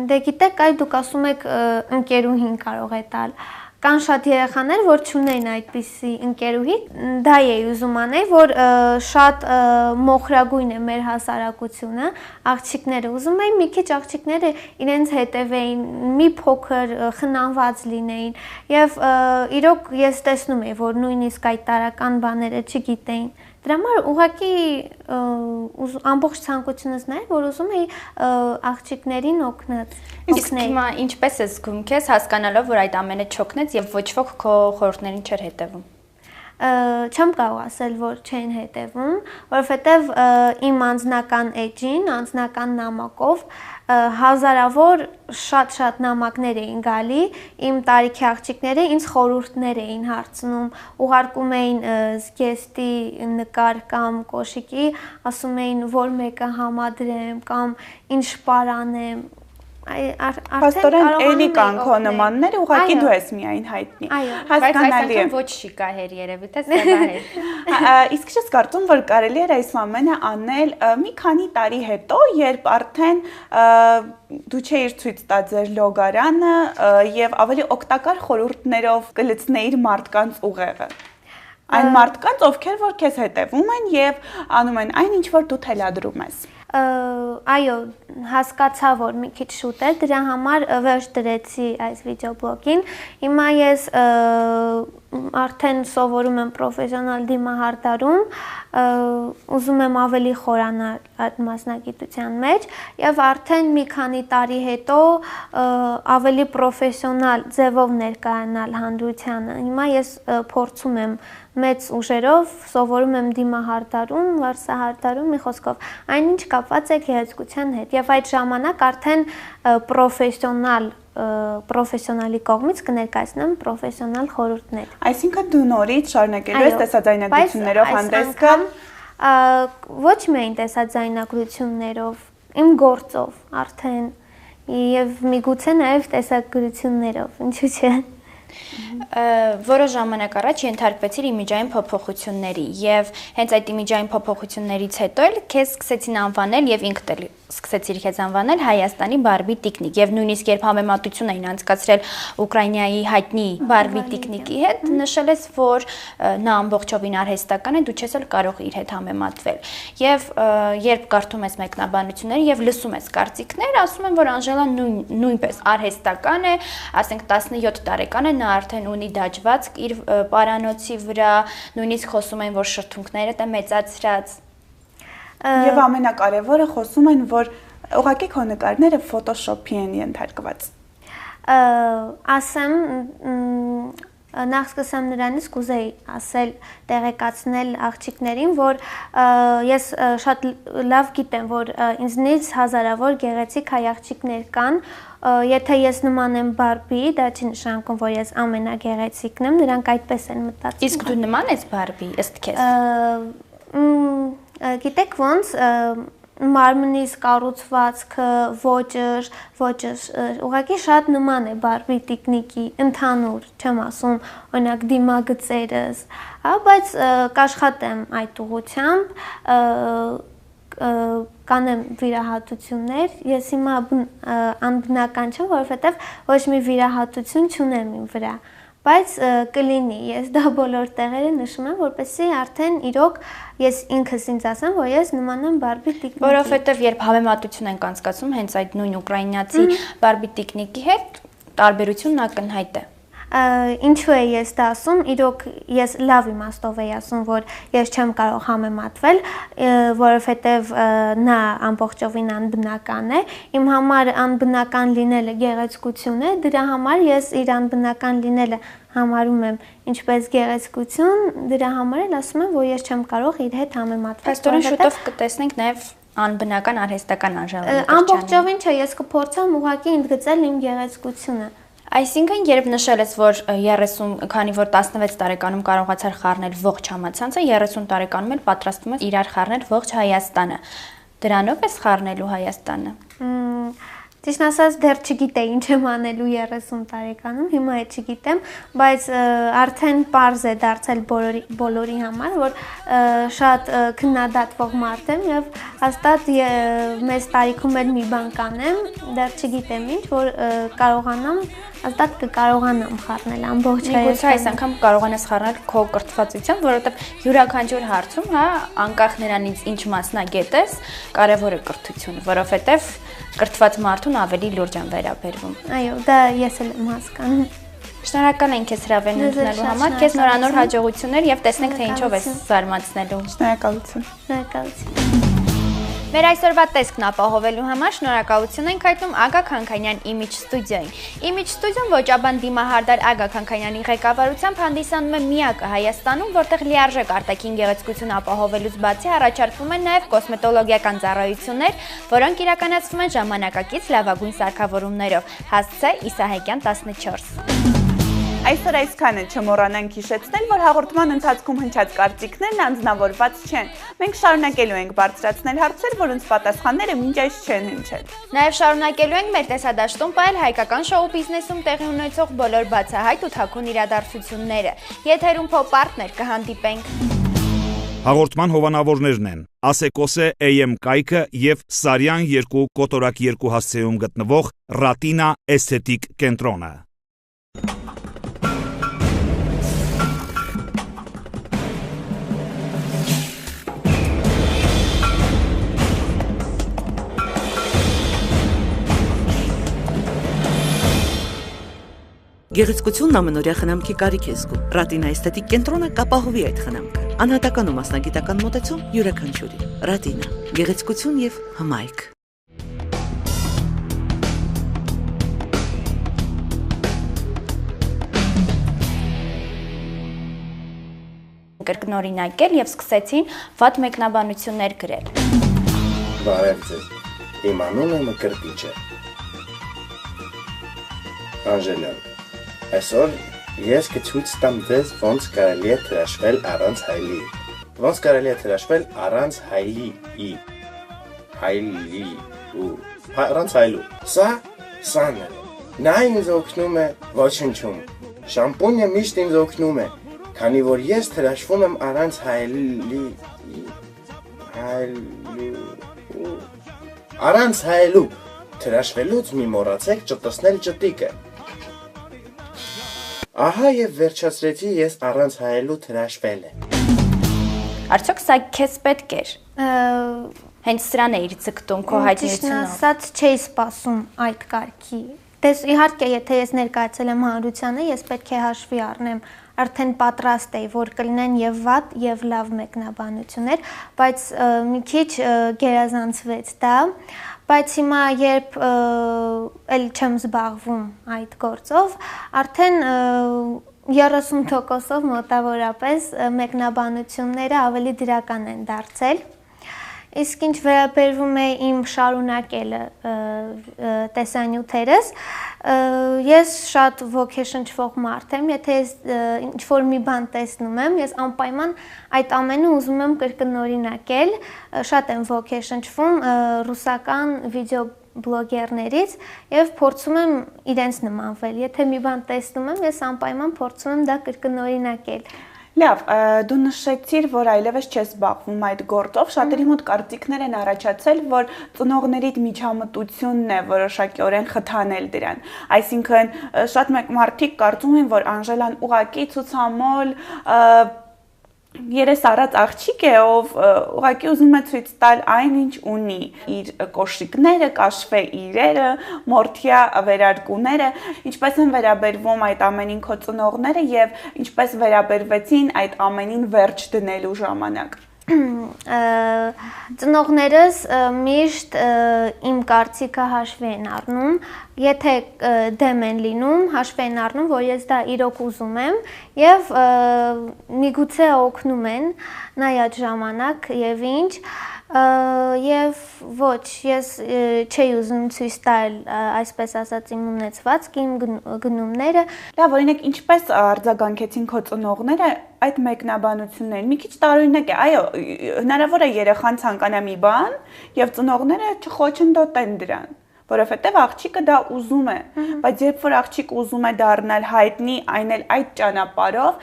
Դե գիտեք, այ դուք ասում եք ընկերուհին կարող է տալ։ Կան շատ երեխաներ, որ չունեն այդպիսի ընկերուհի, դա է ուզում անել, որ շատ մոխրագույն է մեր հասարակությունը, աղջիկները ուզում էին մի քիչ աղջիկները իրենց հետևեին, մի փոքր խնամված լինեին, եւ իրոք ես տեսնում եմ, որ նույնիսկ այդ տարական բաները չգիտեին։ Դրա համար ուղղակի ամբողջ ցանկությունս նա է, որ ուզում էի աղջիկներին օգնել։ Իսկ հիմա ինչպես ես զգում քեզ հասկանալով, որ այդ ամենը չօգնեց եւ ոչ ոք քո խորհուրդներին չէր հետևում։ Չեմ կարող ասել, որ չեն հետևում, որովհետեւ իմ անձնական էջին, անձնական նամակով հազարավոր շատ նամակներ էին գալի, իմ տարիքի աղջիկները ինձ խորհուրդներ էին հարցնում, ուղարկում էին զգեստի նկար կամ կոշիկի, ասում էին, որ մեկը համադրեմ կամ ինչ պարանեմ։ Աստորեն էլի կան քո նմանները, ուղղակի դու ես միայն հայտնի։ Հասկանալի է։ Ոչ շիկահեր երևի թե սևահեր։ Իսկ ես կարծում որ կարելի էր այս ամենը անել մի քանի տարի հետո, երբ արդեն դու չէիր ցույց տա ձեր լոգարանը եւ ավելի օգտակար խորհուրդներով կլցնեիր մարդկանց ուղեղը։ Այն մարդկանց, ովքեր որ քեզ հետևում են եւ անում են այն, ինչ որ դու թելադրում ես։ Այո, հասկացա, որ մի քիչ շուտ է, դրա համար վերջ դրեցի այս վիդեոբլոգին։ Հիմա ես արդեն սովորում եմ պրոֆեսիոնալ դիմահարդարում, ուզում եմ ավելի խորանալ այդ մասնագիտության մեջ եւ արդեն մի քանի տարի հետո ավելի պրոֆեսիոնալ ձևով ներկայանալ հանրությանը։ Հիմա ես փորձում եմ մեծ ուժերով, սովորում եմ դիմահարդարում, վարսահարդարում, մի խոսքով, այնինչ կապված է գեղեցկության հետ եւ այդ ժամանակ արդեն պրոֆեսիոնալի կողմից կներկայացնեմ պրոֆեսիոնալ խորհուրդներ։ Այսինքն դու նորից շարունակելու ես տեսաձայնագրություններով հանդես գալ։ Ոչ միայն տեսաձայնագրություններով, իմ գործով արդեն եւ միգուցե նաեւ տեսագրություններով, ինչու՞ չէ։ Որոշ ժամանակ առաջ ենթարկվեցիր իմիջային փոփոխությունների եւ հենց այդ իմիջային փոփոխություններից հետո էլ քեզ սկսեցին անվանել եւ ինքդ էլ սկսեցիր քեզ անվանել Հայաստանի Բարբի տիկնիկ եւ նույնիսկ երբ համեմատություն էին անցկացրել Ուկրաինայի հայտնի Բարբի տիկնիկի հետ նշել ես որ նա ամբողջովին արհեստական է դու չես էլ կարող իր հետ համեմատվել եւ երբ կարդում ես մեկնաբանությունները եւ լսում ես կարծիքներ ասում են որ Անժելան նույնպես արհեստական է ասենք 17 տարեկան է նա արդեն ունի դաջվածք իր պարանոցի վրա նույնիսկ խոսում են որ շրթունքները դա մեծացրած Եվ ամենակարևորը խոսում են, որ ուղղակի քո նկարները Photoshop-ի են ենթարկված։ Ասեմ, նախ սկսեմ նրանից կուզեի ասել, տեղեկացնել աղջիկներին, որ ես շատ լավ գիտեմ, որ ինձնից հազարավոր գեղեցիկ հայ աղջիկներ կան, եթե ես նման եմ Բարբի, դա չի նշանակում, որ ես ամենագեղեցիկն եմ, նրանք այդպես են մտածում։ Իսկ դու նման ես Բարբի, ըստ քեզ։ Գիտեք ոնց մարմնից կառուցվածքը, ոճը, ուղղակի շատ նման է Բարբի տիկնիկի, ընդհանուր, չեմ ասում, օրինակ դիմագծերս, բայց կաշխատեմ այդ ուղղությամբ, կանեմ վիրահատություններ, ես հիմա անբնական չեմ, որովհետև ոչ մի վիրահատություն չունեմ իմ վրա, բայց կլինի, ես դա բոլոր տեղերը նշում եմ, որպեսզի արդեն իրոք ես ինքս ինձ ասեմ, որ ես նման եմ Բարբի տիկնիկի։ Որովհետև երբ համեմատություն ենք անցկացում հենց այդ նույն ուկրաինացի Բարբի տիկնիկի հետ, տարբերությունն ակնհայտ է։ Ինչու է ես դա ասում, իրոք ես լավ իմաստով եմ ասում, որ ես չեմ կարող համեմատվել, որովհետև նա ամբողջովին անբնական է, իմ համար անբնական լինելը գեղեցկություն է, դրա համար ես իր անբնական լինելը համարում եմ ինչպես գեղեցկություն, դրա համար էլ ասում եմ, որ ես չեմ կարող իր հետ համեմատվել։ Աստորեն շուտով կտեսնենք նաև անբնական արհեստական Անժելա Մկրտչյանի։ Ամբողջովին չէ, ես կփորձեմ ուղղակի ընդգծել իմ գեղեցկությունը։ Այսինքն, երբ նշել ես, որ 30, քանի որ 16 տարեկանում կարողացար խառնել ողջ համացանցը, 30 տարեկանում էլ պատրաստվում ես իրար խառնել ողջ Հայաստանը։ Դրանով ես խառնելու Հայաստանը։ Ճիշտ ասած, դեռ չգիտեի ինչ եմ անելու 30 տարեկանում, հիմա էլ չգիտեմ, բայց արդեն պարզ է դարձել բոլորի համար, որ շատ քննադատվող մարդ եմ եւ հաստատ մեծ տարիքում էլ մի բան կանեմ, դեռ չգիտեմ ինչ, որ կարողանամ, հաստատ կկարողանամ խառնել ամբողջ Հայաստանը։ Միգուցե այս անգամ կարողանաս խառնել քո կրթվածությամբ, որովհետեւ յուրաքանչյուր հարցում, հա, անկախ նրանից ինչ մասնագետ ես, կարևոր է կրթությունը, որովհետեւ կրթված մարդուն ավելի լուրջ են վերաբերվում։ Այո, դա ես էլ եմ հասկանում։ Շնորհակալ ենք քեզ հրավերն ընդունելու համար, քեզ նորանոր հաջողություններ եւ տեսնենք թե ինչով ես զարմացնելու։ Շնորհակալություն։ Շնորհակալություն։ Մեր այսօրվա տեսքն ապահովելու համար շնորհակալություն ենք հայտնում Ագա Քանքանյան Image Studio-ին։ Image Studio-ն ոճաբան դիմահարդար Ագա Քանքանյանի ղեկավարությամբ հանդիսանում է միակը Հայաստանում, որտեղ լիարժեք արտաքին գեղեցկություն ապահովելուց բացի առաջարկվում են նաև կոսմետոլոգիական ծառայություններ, որոնք իրականացվում են ժամանակակից լավագույն սարքավորումներով։ Հասցե Իսահակյան 14։ Այսօր այսքանը չմոռանանք հիշեցնել, որ հաղորդման ընթացքում հնչած կարծիքներն անձնավորված չեն։ Մենք շարունակելու ենք բարձրացնել հարցեր, որոնց պատասխանները մինչ այս չեն հնչել։ Նաև շարունակելու ենք մեր տեսադաշտում պահել հայկական շոու բիզնեսում տեղի ունեցող բոլոր բացահայտ ու թաքուն իրադարձությունները։ Եթերում փոփ-պարտներ կհանդիպենք։ Հաղորդման հովանավորներն են Ասեկոսե AM կայքը եւ Սարյան 2 կոտորակ 2 հասցեում գտնվող Ռատինա էսթետիկ կենտրոնը։ Գեղեցկությունն ամենօրյա խնամքի կարիք է զգում։ Ռատինա էսթետիկ կենտրոնը կապահովի այդ խնամքը։ Անհատական ու մասնագիտական մոտեցում յուրաքանչյուրի։ Ռատինա, գեղեցկություն եւ հմայք։ Կրկնօրինակել եւ սկսեցին վատ մեկնաբանություններ գրել։ Բարև ձեզ։ Իմ անունը Մկրտիչ է։ Անժելան, այսօր ես կցույց տամ ձեզ ոնց կարելի է թրաշվել առանց հայլի։ Ոնց կարելի է թրաշվել առանց հայլի։ Հայլի ու առանց հայլու։ Սան է։ Նա ինձ օգնում է ոչնչում։ Շամպունը միշտ ինձ օգնում է, քանի որ ես թրաշվում եմ առանց առանց հայլու։ Թրաշվելուց մի մոռացեք ճտտեցնել ճտիկը։ Ահա եւ վերջացրեցի ես առանց հայելու թրաշվելը։ Արդյոք սա քեզ պետք էր։ Հենց սրան էիր ցկտում քո հայտնիությունով։ Ասած չէի սպասում այդ կարգի։ Դες իհարկե, եթե ես ներկայացել եմ հանրությանը, ես պետք է հաշվի առնեմ, արդեն պատրաստ էի, որ կլինեն եւ վատ եւ լավ մեկնաբանություններ, բայց մի քիչ գերազանցվեց դա, բայց հիմա երբ էլ չեմ զբաղվում այդ գործով, արդեն 30%-ով մոտավորապես մեկնաբանությունները ավելի դրական են դարձել։ Իսկ ինչ վերաբերվում է իմ շարունակելը տեսանյութերս, ես շատ ոգեշնչվող մարդ եմ, եթե ես ինչ-որ մի բան տեսնում եմ, ես անպայման այդ ամենը ուզում եմ կրկնօրինակել, շատ եմ ոգեշնչվում ռուսական վիդեոբլոգերներից եւ փորձում եմ իրենց նմանվել, եթե մի բան տեսնում եմ, ես անպայման փորձում եմ դա կրկնօրինակել։ Լավ, դու նշեցիր, որ այլևս չես զբաղվում այդ գործով, շատերի մոտ կարծիքներ են առաջացել, որ ծնողներիդ միջամտությունն է որոշակիորեն խթանել դրան։ Այսինքն, շատ մարդիկ կարծում են, որ Անժելան ուղղակի ցուցամոլ երես առած աղջիկ է, ով ուղղակի ուզում է ցույց տալ այն, ինչ ունի, իր կոշիկները, կաշվե իրերը, մորթիա վերարկուները, ինչպես են վերաբերվում այդ ամենին քո ծնողները եւ ինչպես վերաբերվեցին այդ ամենին վերջ դնելու ժամանակ։ Ծնողներս միշտ իմ կարծիքը հաշվի են առնում, եթե դեմ են լինում, հաշվի են առնում, որ ես դա իրոք ուզում եմ եւ միգուցե օգնում են նայած ժամանակ եւ ինչ Եվ ոչ, ես չէի ուզում ցույց տալ այսպես ասած իմ ունեցվածքը, իմ գնումները։ Լավ, օրինակ ինչպես արձագանքեցին քո ծնողները այդ մեկնաբանություններին։ Մի քիչ տարօրինակ է, այո, հնարավոր է երեխան ցանկանա մի բան եւ ծնողները չխոչընդոտեն դրան, որովհետեւ աղջիկը դա ուզում է, բայց երբ որ աղջիկը ուզում է դառնալ հայտնի, այն էլ այդ ճանապարհով,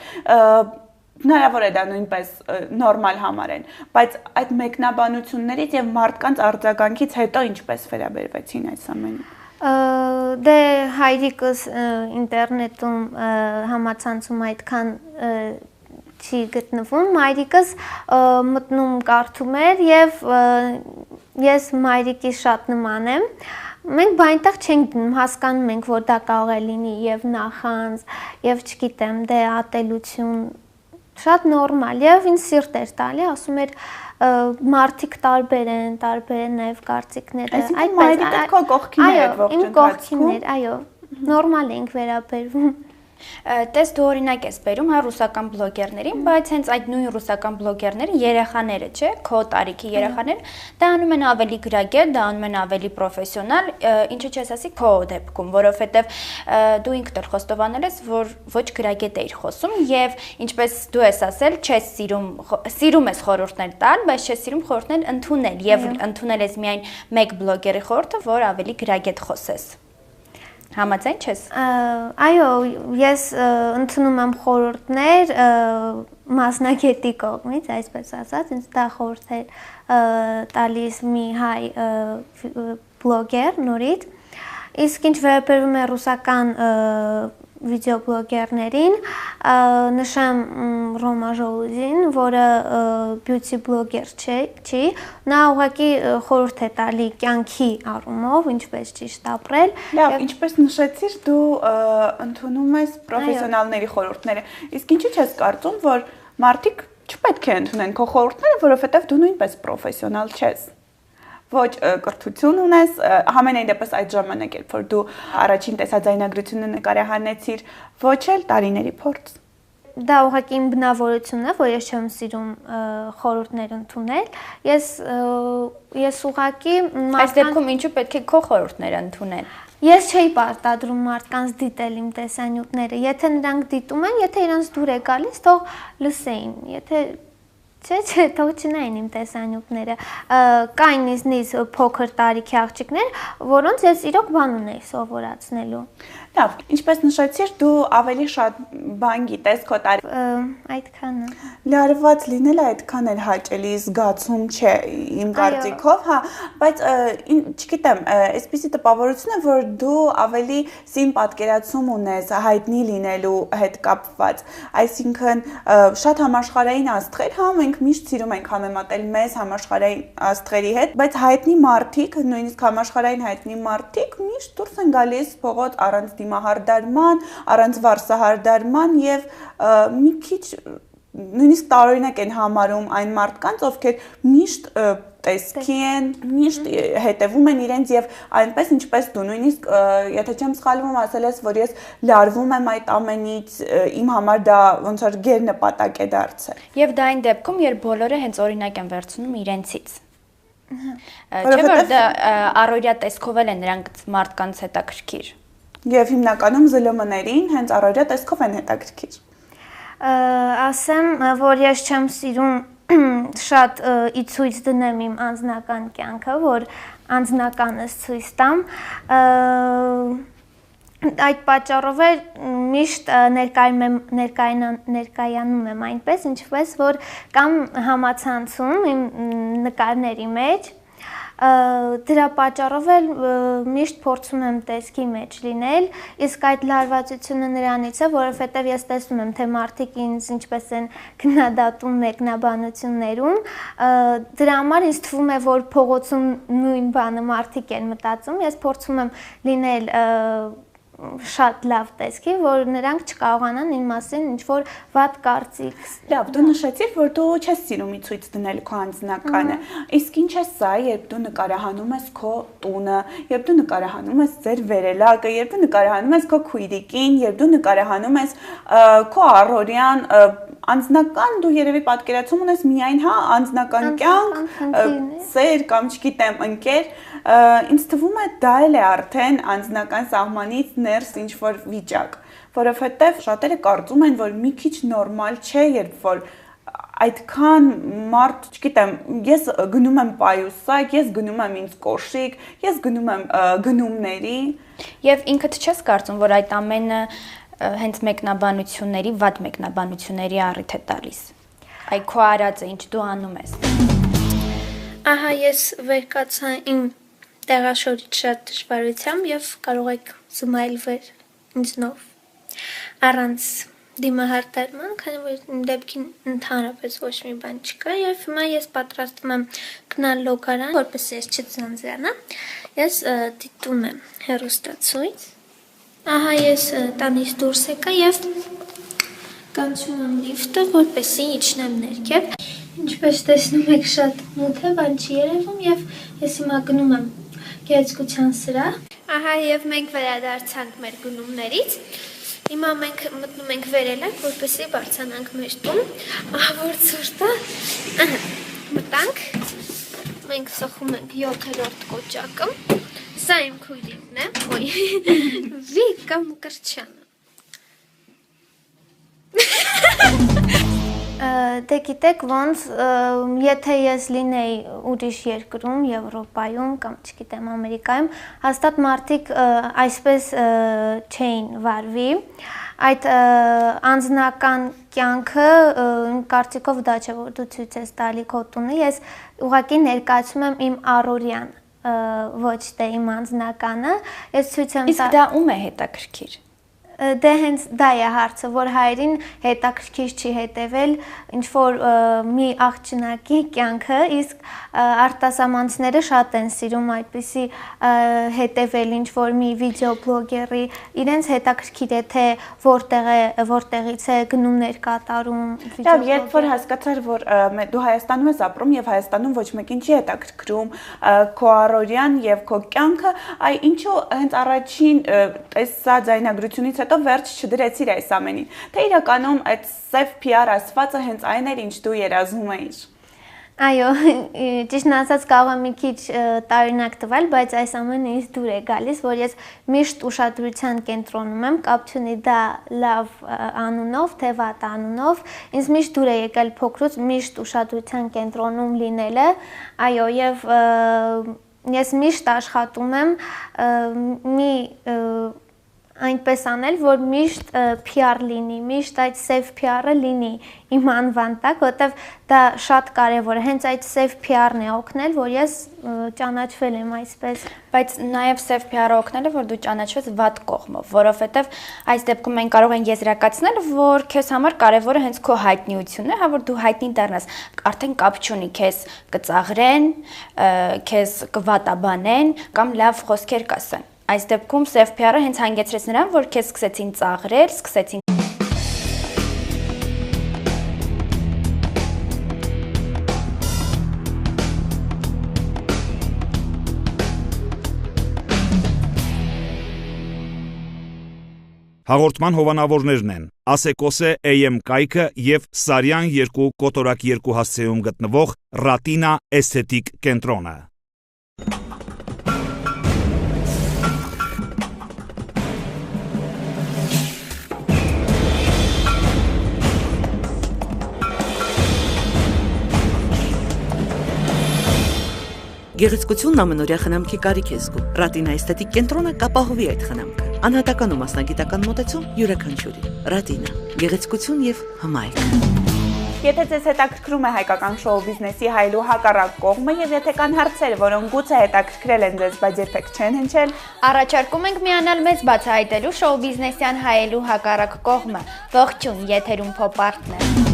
հնարավոր է դա նույնպես նորմալ համարեն, բայց այդ մեկնաբանություններից եւ մարդկանց արձագանքից հետո ինչպես վերաբերվեցին այս ամենին։ Դե հայրիկս ինտերնետում համացանցում այդքան չի գտնվում, մայրիկս մտնում կարդում էր եւ ես մայրիկի շատ նման եմ։ Մենք այնտեղ չենք դնում, հասկանում ենք, որ դա կարող է լինի եւ նախանձ, եւ չգիտեմ, դե ատելություն, շատ նորմալ եւ ինձ սիրտ էր տալի, ասում էր մարդիկ տարբեր են նաեւ կարծիքները, այդպես մայրիկը քո կողքին էր այդ ողջ ընթացքում։ Իմ կողքին էր, այո, նորմալ ենք վերաբերվում։ Տես դու օրինակ ես բերում հա ռուսական բլոգերներին, բայց հենց այդ նույն ռուսական բլոգերները երեխաները, չէ, քո տարիքի երեխաները, դա անում են ավելի գրագետ, դա անում են ավելի պրոֆեսիոնալ, ինչը չես ասի քո դեպքում, որովհետև դու ինքդ էլ խոստովանել ես, որ ոչ գրագետ էիր խոսում եւ ինչպես դու ես ասել, չես սիրում ես խորհուրդներ տալ, բայց չես սիրում խորհուրդներ ընդունել եւ ընդունել ես միայն մեկ բլոգերի խորհուրդը, որ ավելի գրագետ խոսես։ Համաձայն չես։ Այո, ես ընդունում եմ խորհուրդներ մասնագետի կողմից, այսպես ասած, ինձ դա խորհուրդ է տալիս մի հայ բլոգեր նորից։ Իսկ ինչ վերաբերում է ռուսական վիդեոբլոգերներին, նշեմ Ռոմա Ժոլուզին, որը բյութի բլոգեր չի, նա ուղղակի խորհուրդ է տալի կյանքի առումով, ինչպես ճիշտ ապրել։ Լավ, ինչպես նշեցիր, դու ընդունում ես պրոֆեսիոնալների խորհուրդները։ Իսկ ինչու՞ չես կարծում, որ մարդիկ չպետք է ընդունեն քո խորհուրդները, որովհետև դու նույնպես պրոֆեսիոնալ չես։ Ոչ կրթություն ունես, համենայն դեպս այդ ժամանակ երբ որ դու առաջին տեսաձայնագրությունը նկարահանեցիր, ոչ էլ տարիների փորձ։ Դա ուղղակի իմ բնավորությունն է, որ ես չեմ սիրում խորհուրդներ ընդունել։ Ես ուղղակի Այս դեպքում ինչու պետք է քո խորհուրդները ընդունել։ Ես չէի պարտադրում մարդկանց դիտել իմ տեսանյութները։ Եթե նրանք դիտում են, եթե իրենց դուր է գալիս, թող լսեին։ Եթե Չէ, թող չնային իմ տեսանյութները։ Կային նույնիսկ փոքր տարիքի աղջիկներ, որոնց ես իրոք բան ունեի սովորացնելու։ Լավ, ինչպես նշեցիր, դու ավելի շատ բան գիտես քո տարի։ Այդքանը։ Լարված լինելը այդքան էլ հաճելի զգացում չէ իմ կարծիքով, հա, բայց չգիտեմ, այսպիսի տպավորություն է, որ դու ավելի սին պատկերացում ունես հայտնի լինելու հետ կապված, այսինքն շատ համաշխարհային աստղեր, հա, մենք միշտ սիրում ենք համեմատել մեզ համաշխարհային աստղերի հետ, բայց հայտնի մարդիկ, նույնիսկ համաշխարհային հայտնի մարդիկ միշտ դուրս են գալիս փողոց առանց դիմահարդարման, առանց վարսահարդարման եւ մի քիչ նույնիսկ տարօրինակ են համարում այն մարդկանց, ովքեր միշտ տեսքի են, միշտ հետևում են իրենց եւ այնպես ինչպես դու նույնիսկ եթե չեմ սխալվում ասել ես, որ ես լարվում եմ այդ ամենից, իմ համար դա ոնց որ գերնպատակ է դարձել։ Եվ դա այն դեպքում, երբ բոլորը հենց օրինակ են վերցնում իրենցից։ Չէ՞ որ դա առօրյա տեսքով էլ է նրանց մարդկանց հետաքրքիր։ Եվ հիմնականում ԶԼՄ-ներին հենց առօրյա տեսքով են հետաքրքիր։ Ասեմ, որ ես չեմ սիրում շատ ի ցույց դնեմ իմ անձնական կյանքը, որ անձնականս ցույց տամ, այդ պատճառով է միշտ ներկայանում եմ այնպես, ինչպես որ կամ համացանցում իմ նկարների մեջ, դրա պատճառով էլ միշտ փորձում եմ տեսքի մեջ լինել, իսկ այդ լարվածությունը նրանից է, որովհետև ես տեսնում եմ, թե մարդիկ ինձ ինչպես են քննադատում մեկնաբանություններում, դրա համար ինձ թվում է, որ փողոցում նույն բանը մարդիկ են մտածում, ես փորձում եմ լինել շատ լավ տեսքի, որ նրանք չկարողանան ին մասին ինչ-որ վատ կարծիք։ Լավ, դու նշեցիր, որ դու չես սիրում ցույց դնել քո անձնականը։ Իսկ ինչ է սա, երբ դու նկարահանում ես քո տունը, երբ դու նկարահանում ես ձեր վերելակը, երբ դու նկարահանում ես քո քույրիկին, երբ դու նկարահանում ես քո առօրյան անձնական, դու երևի պատկերացում ունես միայն, հա, անձնական կյանք, ծեր կամ չգիտեմ, ընկեր, ինձ թվում է դա էլ է արդեն անձնական սահմանից ներս ինչ-որ վիճակ, որովհետև շատերը կարծում են, որ մի քիչ նորմալ չէ, երբ որ այդքան մարդ, չգիտեմ, ես գնում եմ պայուսակ, ես գնում եմ ինձ կոշիկ, ես գնում եմ գնումների։ Եվ ինքդ չես կարծում, որ այդ ամենը հենց մեկնաբանությունների, վատ մեկնաբանությունների առիթ է տալիս։ Այ քո արածը ինչ դու անում ես։ Ահա ես վերկացա իմ տեղաշորից շատ դժվարությամբ եւ կարող եք զմայլվել ինձնով առանց դիմահարտարման, քանի որ իմ դեպքին ընդհանրապես ոչ մի բան չկա եւ հիմա ես պատրաստվում եմ գնալ լոգարան, որպեսզի ես չձանձրանամ։ Ես դիտում եմ հեռուստացույց։ Ահա ես տանից դուրս եկա եւ կանչում եմ լիֆտը, որպեսզի իջնեմ ներքև։ Ինչպես տեսնում եք, շատ մութ է, բան չի երևում եւ ես հիմա գնում եմ գեղեցկության սրահ։ Ահա եւ մենք վերադարձանք մեր գնումներից։ Հիմա մենք մտնում ենք վերելակ, որպեսզի բարձրանանք մեր տուն։ Ահա որ ցուրտ է։ Մտանք։ Մենք սոխում ենք 7-րդ կոճակը։ Սա իմ քույրիկն է, ոյ, Վիկա Մկրտչյանը։ Դե գիտեք ոնց, եթե ես լինեի ուրիշ երկրում, Եվրոպայում կամ չգիտեմ Ամերիկայում, հաստատ մարդիկ այսպես չէին վարվի, այդ անձնական կյանքը կարծիքով դա չէ, որ դու ցույց ես տալի քո տունը, ես ուղղակի ներկայացում եմ իմ առօրյան, ոչ թե իմ անձնականը, ես ցույց եմ տա։ Իսկ դա ում է հետաքրքիր։ Դե հենց դա է հարցը, որ հայրին հետաքրքիր չի հետևել ինչ-որ մի աղջնակի կյանքը, իսկ արտասահմանցիները շատ են սիրում այդպիսի հետևել ինչ-որ մի վիդեոբլոգերի, իրենց հետաքրքիր է թե որտեղից է գնումներ կատարում։ Լավ, երբ որ հասկացար, որ դու Հայաստանում ես ապրում եւ Հայաստանում ոչ մեկին չի հետաքրքրում քո առօրյան եւ քո կյանքը, այ ինչու հենց առաջին տեսա ձայնագրությունից հետո վերջ չդրեցիր այս ամենին, թե իրականում այդ սև PR ասվածը հենց այն էր, ինչ դու երազում էիր։ Այո, ճիշտն ասած կարող է մի քիչ տարօրինակ տվել, բայց այս ամենը ինձ դուր է գալիս, որ ես միշտ ուշադրության կենտրոնում եմ, կապ չունի դա լավ անունով, թե վատ անունով, ինձ միշտ դուր է եկել փոքրուց միշտ ուշադրության կենտրոնում լինելը, այո, եւ ես միշտ աշխատում եմ մի այնպես անել, որ միշտ PR լինի, միշտ այդ սև PR-ը լինի իմ անվան տակ, որտեվ դա շատ կարևոր է, հենց այդ սև PR-ն է օգնել, որ ես ճանաչվել եմ այսպես։ Բայց նաև սև PR-ը օգնել է, որ դու ճանաչվես վատ կողմով, որովհետև այս դեպքում մենք կարող ենք եզրակացնել, որ քեզ համար կարևորը հենց քո հայտնիությունն է, հա որ դու հայտնի դառնաս, արդեն կապ չունի, քեզ կծաղրեն, քեզ կվատաբանեն կամ լավ խոսքեր կասեն։ Այս դեպքում սև PR-ը հենց հանգեցրեց նրան, որ քեզ սկսեցին ծաղրել, սկսեցին Հաղորդման հովանավորներն են Ասեկոսե AM կայքը եւ Սարյան 2 կոտորակ 2 հասցեում գտնվող Ռատինա էսթետիկ կենտրոնը։ Գեղեցկությունն ամենօրյա խնամքի կարիք է զգում։ Ռատինա էսթետիկ կենտրոնը կապահովի այդ խնամքը։ Անհատական ու մասնագիտական մոտեցում յուրաքանչյուրի։ Ռատինա, գեղեցկություն եւ հմայք։ Եթե ձեզ հետաքրքրում է հայկական շոու բիզնեսի հայելու հակառակ կողմը եւ եթե կան հարցեր, որոնք գուցե հետաքրքրել են ձեզ, բայց երբեք չեն հնչել, առաջարկում ենք միանալ մեզ բացահայտելու շոու բիզնեսյան հայելու հակառակ կողմը։ Ողջույն, եթերում Փոփ Արտն է։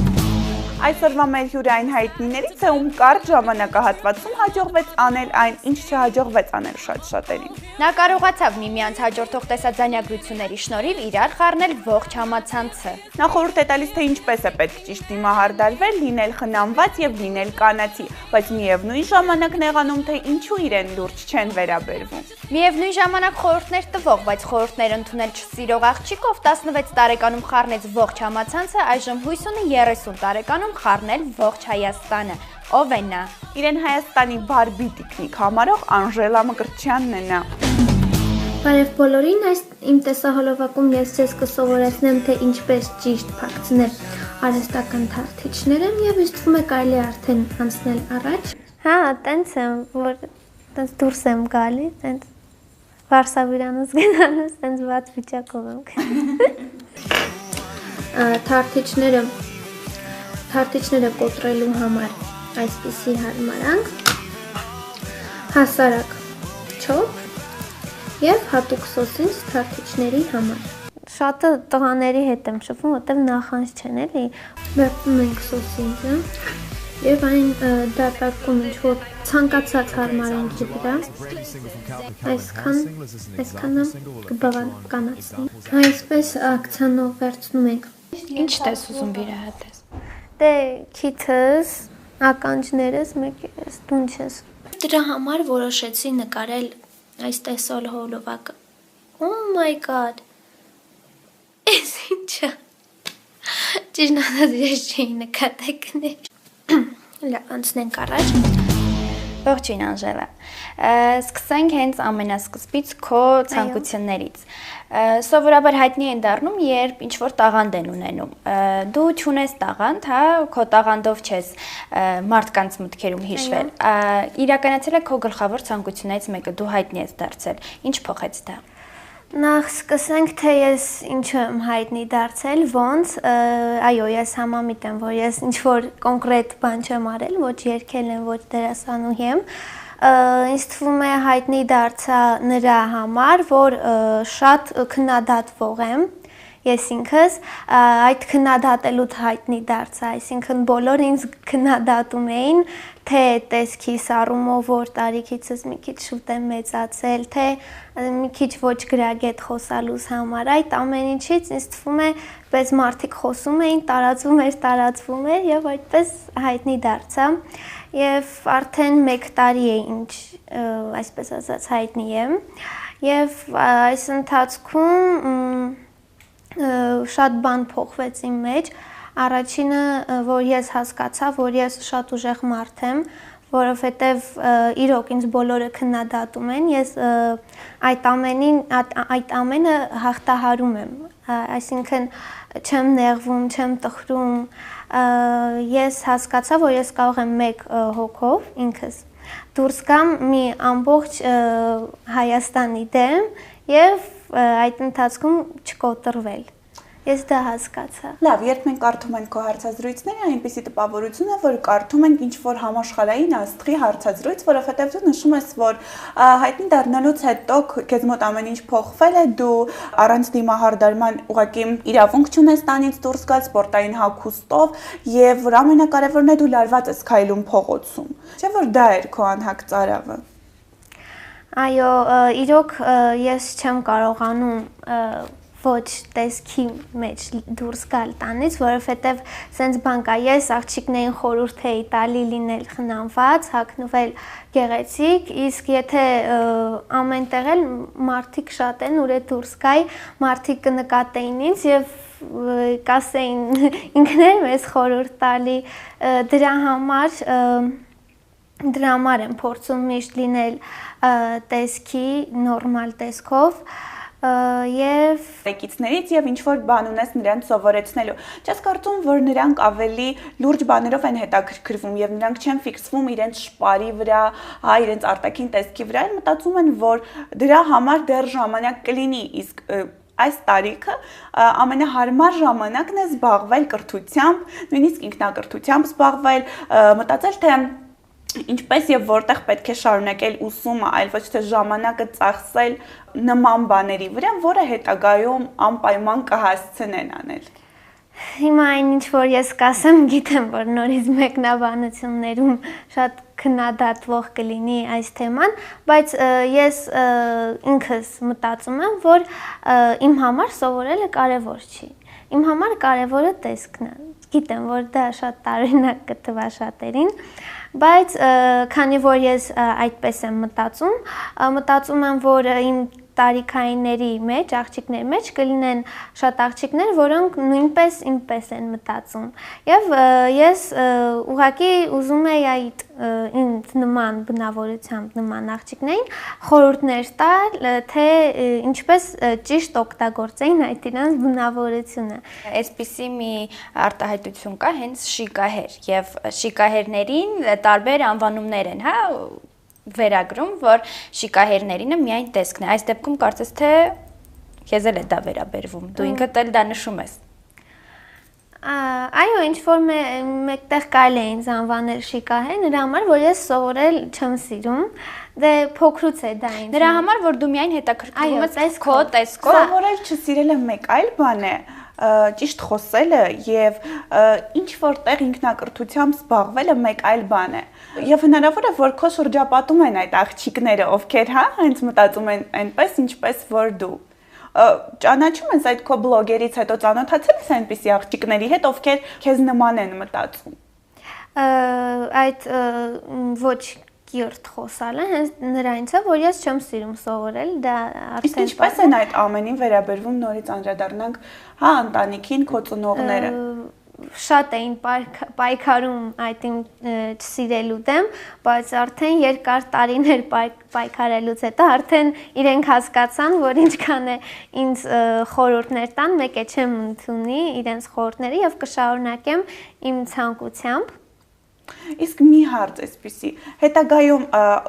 Այսօրվա մեր հյուրային հայտնիներից է ում կարճ ժամանակահատվածում հաջողվեց անել այն, ինչ չհաջողվեց անել շատ-շատերին։ Նա կարողացավ միմյանց հաջորդող տեսաձայնագրությունների շնորհիվ իրար խառնել ողջ համացանցը։ Նա խորհուրդ է տալիս, թե ինչպես է պետք ճիշտ դիմահարդարվել, լինել խնամված եւ լինել կանացի, բայց միևնույն ժամանակ նեղանում, թե ինչու իրեն լուրջ չեն վերաբերվում։ Միևնույն ժամանակ խորհուրդներ տվող, բայց խորհուրդներ ընդունել չսիրող աղջիկով 16 տարեկանում խառնեց ողջ համացանցը, այժմ հույս ունի 30 տարեկանում խառնել ողջ Հայաստանը։ Ով է նա։ Իրեն Հայաստանի բարբի տիկնիկ համարող Անժելա Մկրտչյանն է նա։ Բարև բոլորին, այս իմ տեսահոլովակում ես ձեզ կսովորեցնեմ, թե ինչպես ճիշտ փակցնել արհեստական թարթիչները եւ ինձ թվում է կարելի արդեն անցնել առաջ։ Հա, տենց եմ, որ տենց դուրս եմ գալի, տենց Վարշավիրանից գնալուց, տենց վատ վիճակով եմ գնում։ Թարթիչները կոտրելու համար այսպիսի հարմարանք, հասարակ չոփ եւ հատուկ սոսինչ թարթիչների համար։ Շատը տղաների հետ եմ շփվում, որտեղ նախանց չեն էլի։ Վերցնում ենք սոսինչը եւ այն դատարկում ինչ-որ ցանկացած հարմարանքի վրա։ Այսքանը կբավականացնի։ Այսպես ակցիանով վերցնում ենք։ Ինչ ես ուզում վիրահատես։ Դե քիթս, ականջներս, մեկ էս դունչս։ Դրա համար որոշեցի նկարել այս տեսահոլովակը։ Oh my god։ Էս ինչա։ Ճիշտ ասած չի նկատեկներ։ Լավ, անցնենք առաջ։ Ողջույն Անժելա։ Սկսենք հենց ամենասկզբից քո ցանկություններից։ Սովորաբար հայտնի են դառնում, երբ ինչ-որ տաղանդ են ունենում։ Դու չունես տաղանդ, հա, քո տաղանդով չես մարդկանց մտքերում հիշվել։ Իրականացել է քո գլխավոր ցանկություններից մեկը, դու հայտնի ես դարձել։ Ինչ փոխեց դա։ Նախ սկսենք, թե ես ինչու եմ հայտնի դարձել, ոնց, այո, ես համամիտ եմ, որ ես ինչ-որ կոնկրետ բան չեմ արել, ոչ երգել եմ, ոչ դերասանուհի եմ, ինձ թվում է հայտնի դարձա նրա համար, որ շատ քննադատվող եմ, ես ինքս այդ քննադատելուց հայտնի դարձա, այսինքն բոլոր ինձ քննադատում էին, թե տեսքիս առումով, որ տարիքիցս մի քիչ շուտ եմ մեծացել, թե մի քիչ ոչ գրագետ խոսալուց համար, այդ ամեն ինչից ինձ թվում է, պես մարդիկ խոսում էին, տարածվում էր եւ այդպես հայտնի դարձա եւ արդեն 1 տարի է ինչ այսպես ասած հայտնի եմ եւ այս ընթացքում շատ բան փոխվեց իմ մեջ, առաջինը, որ ես հասկացա, որ ես շատ ուժեղ մարդ եմ, որովհետև իրոք ինձ բոլորը քննադատում են, ես այդ ամենը հաղթահարում եմ, այսինքն չեմ նեղվում, չեմ տխրում, ես հասկացա, որ ես կարող եմ 1 հոգով ինքս դուրս գամ մի ամբողջ Հայաստանի դեմ եւ այդ ընթացքում չկոտրվել։ Ես դա հասկացա։ Լավ, երբ մենք կարդում ենք քո հարցազրույցները, այնպիսի տպավորություն է, որ կարդում ենք ինչ-որ համաշխարհային աստղի հարցազրույց, որովհետև դու նշում ես, որ հայտնի դառնալուց հետո քեզ մոտ ամեն ինչ փոխվել է, դու առանց դիմահարդարման ուղղակի իրավունք չունես տանից դուրս գալ սպորտային հագուստով, եւ որ ամենակարևորն է դու լարված ես քայլում փողոցում։ Չէ՞ որ դա էր քո անհակ ծարավը։ Այո, իրոք ես չեմ կարողանում ոչ տեսքի մեջ դուրս գալ տանից, որովհետև սենց բան կա, ես աղջիկներին խորհուրդ էի տալի լինել խնամված, հագնվել գեղեցիկ, իսկ եթե ամենտեղ էլ մարդիկ շատ են, ուր է դուրս գայի, մարդիկ կնկատեին ինձ եւ կասեին ինքներ մեզ խորհուրդ տալի, դրա համար եմ փորձում միշտ լինել տեսքի նորմալ տեսքով եւ տեկիցներից եւ ինչ որ բան ունես նրանց սովորեցնելու։ Չես կարծում, որ նրանք ավելի լուրջ բաներով են հետաքրքրվում եւ նրանք չեն ֆիքսվում իրենց շպարի վրա, հա, իրենց արտաքին տեսքի վրա, այլ մտածում են, որ դրա համար դեռ ժամանակ կլինի, իսկ այս տարիքը ամենահարմար ժամանակն է զբաղվել կրթությամբ, նույնիսկ ինքնակրթությամբ զբաղվել, մտածել թե ինչպես եւ որտեղ պետք է շարունակել ուսումը, այլ ոչ թե ժամանակը ծախսել նման բաների վրա, որը հետագայում անպայման կհասցնեն անել։ Հիմա այնինչ որ ես կասեմ, գիտեմ, որ նորից մեկնաբանություններում շատ քննադատվող կլինի այս թեման, բայց ես ինքս մտածում եմ, որ իմ համար սովորելը կարևոր չի։ Իմ համար կարևորը տեսքն է։ Գիտեմ, որ դա շատ տարօրինակ կթվա շատերին, բայց քանի որ ես այդպես եմ մտածում եմ, որ իմ տարիքայինների մեջ, աղջիկների մեջ կլինեն շատ աղջիկներ, որոնք նույնպես ինպես են մտածում։ Եվ ես ուղղակի ուզում եի այդ ինձ նման բնավորությամբ նման աղջիկներին խորհուրդներ տալ, թե ինչպես ճիշտ օգտագործեին այդ իրենց բնավորությունը։ Այսպիսի մի արտահայտություն կա հենց շիկահեր, եւ շիկահերներին տարբեր անվանումներ են, հա, վերագրում, որ շիկահերներինը միայն տեսքն է։ Այս դեպքում կարծես թե քեզ էլ է դա վերաբերվում։ Դու ինքդ էլ դա նշում ես։ Այո, ինչ որ մեկտեղ կարելի է ինձ անվանել շիկահեր, նրա համար, որ ես սովորել չեմ սիրում, դե փոքրուց է դա ինձ։ Նրա համար, որ դու միայն հետաքրքրվում ես քո տեսքով։ Սովորել չսիրելը մեկ այլ բան է, ճիշտ խոսելը եւ ինչ որտեղ ինքնակրթությամբ զբաղվելը մեկ այլ բան է։ Եվ հնարավոր է, որ քո շրջապատում են այդ աղջիկները, ովքեր հա հենց մտածում են այնպես, ինչպես որ դու։ Ճանաչում ես այդ քո բլոգերից հետո ծանոթացել ես այնպիսի աղջիկների հետ, ովքեր քեզ նման են մտածում։ Այդ ոչ կիրթ խոսալը հենց նրանից է, որ ես չեմ սիրում սովորել, դա արդեն։ Իսկ ինչպես են այդ ամենին վերաբերվում, նորից անդրադառնանք, հա, ընտանիքին, քո ծնողները։ Շատ էին պայքարում այդ իմ չսիրելու դեմ, բայց արդեն երկար տարիներ պայքարելուց հետո արդեն իրենք հասկացան, որ ինչքան է ինձ խորհուրդներ տան, մեկ է չեմ ընդունի իրենց խորհուրդները եւ կշարունակեմ իմ ցանկությամբ։ Իսկ մի հարց էսպիսի, հետագայում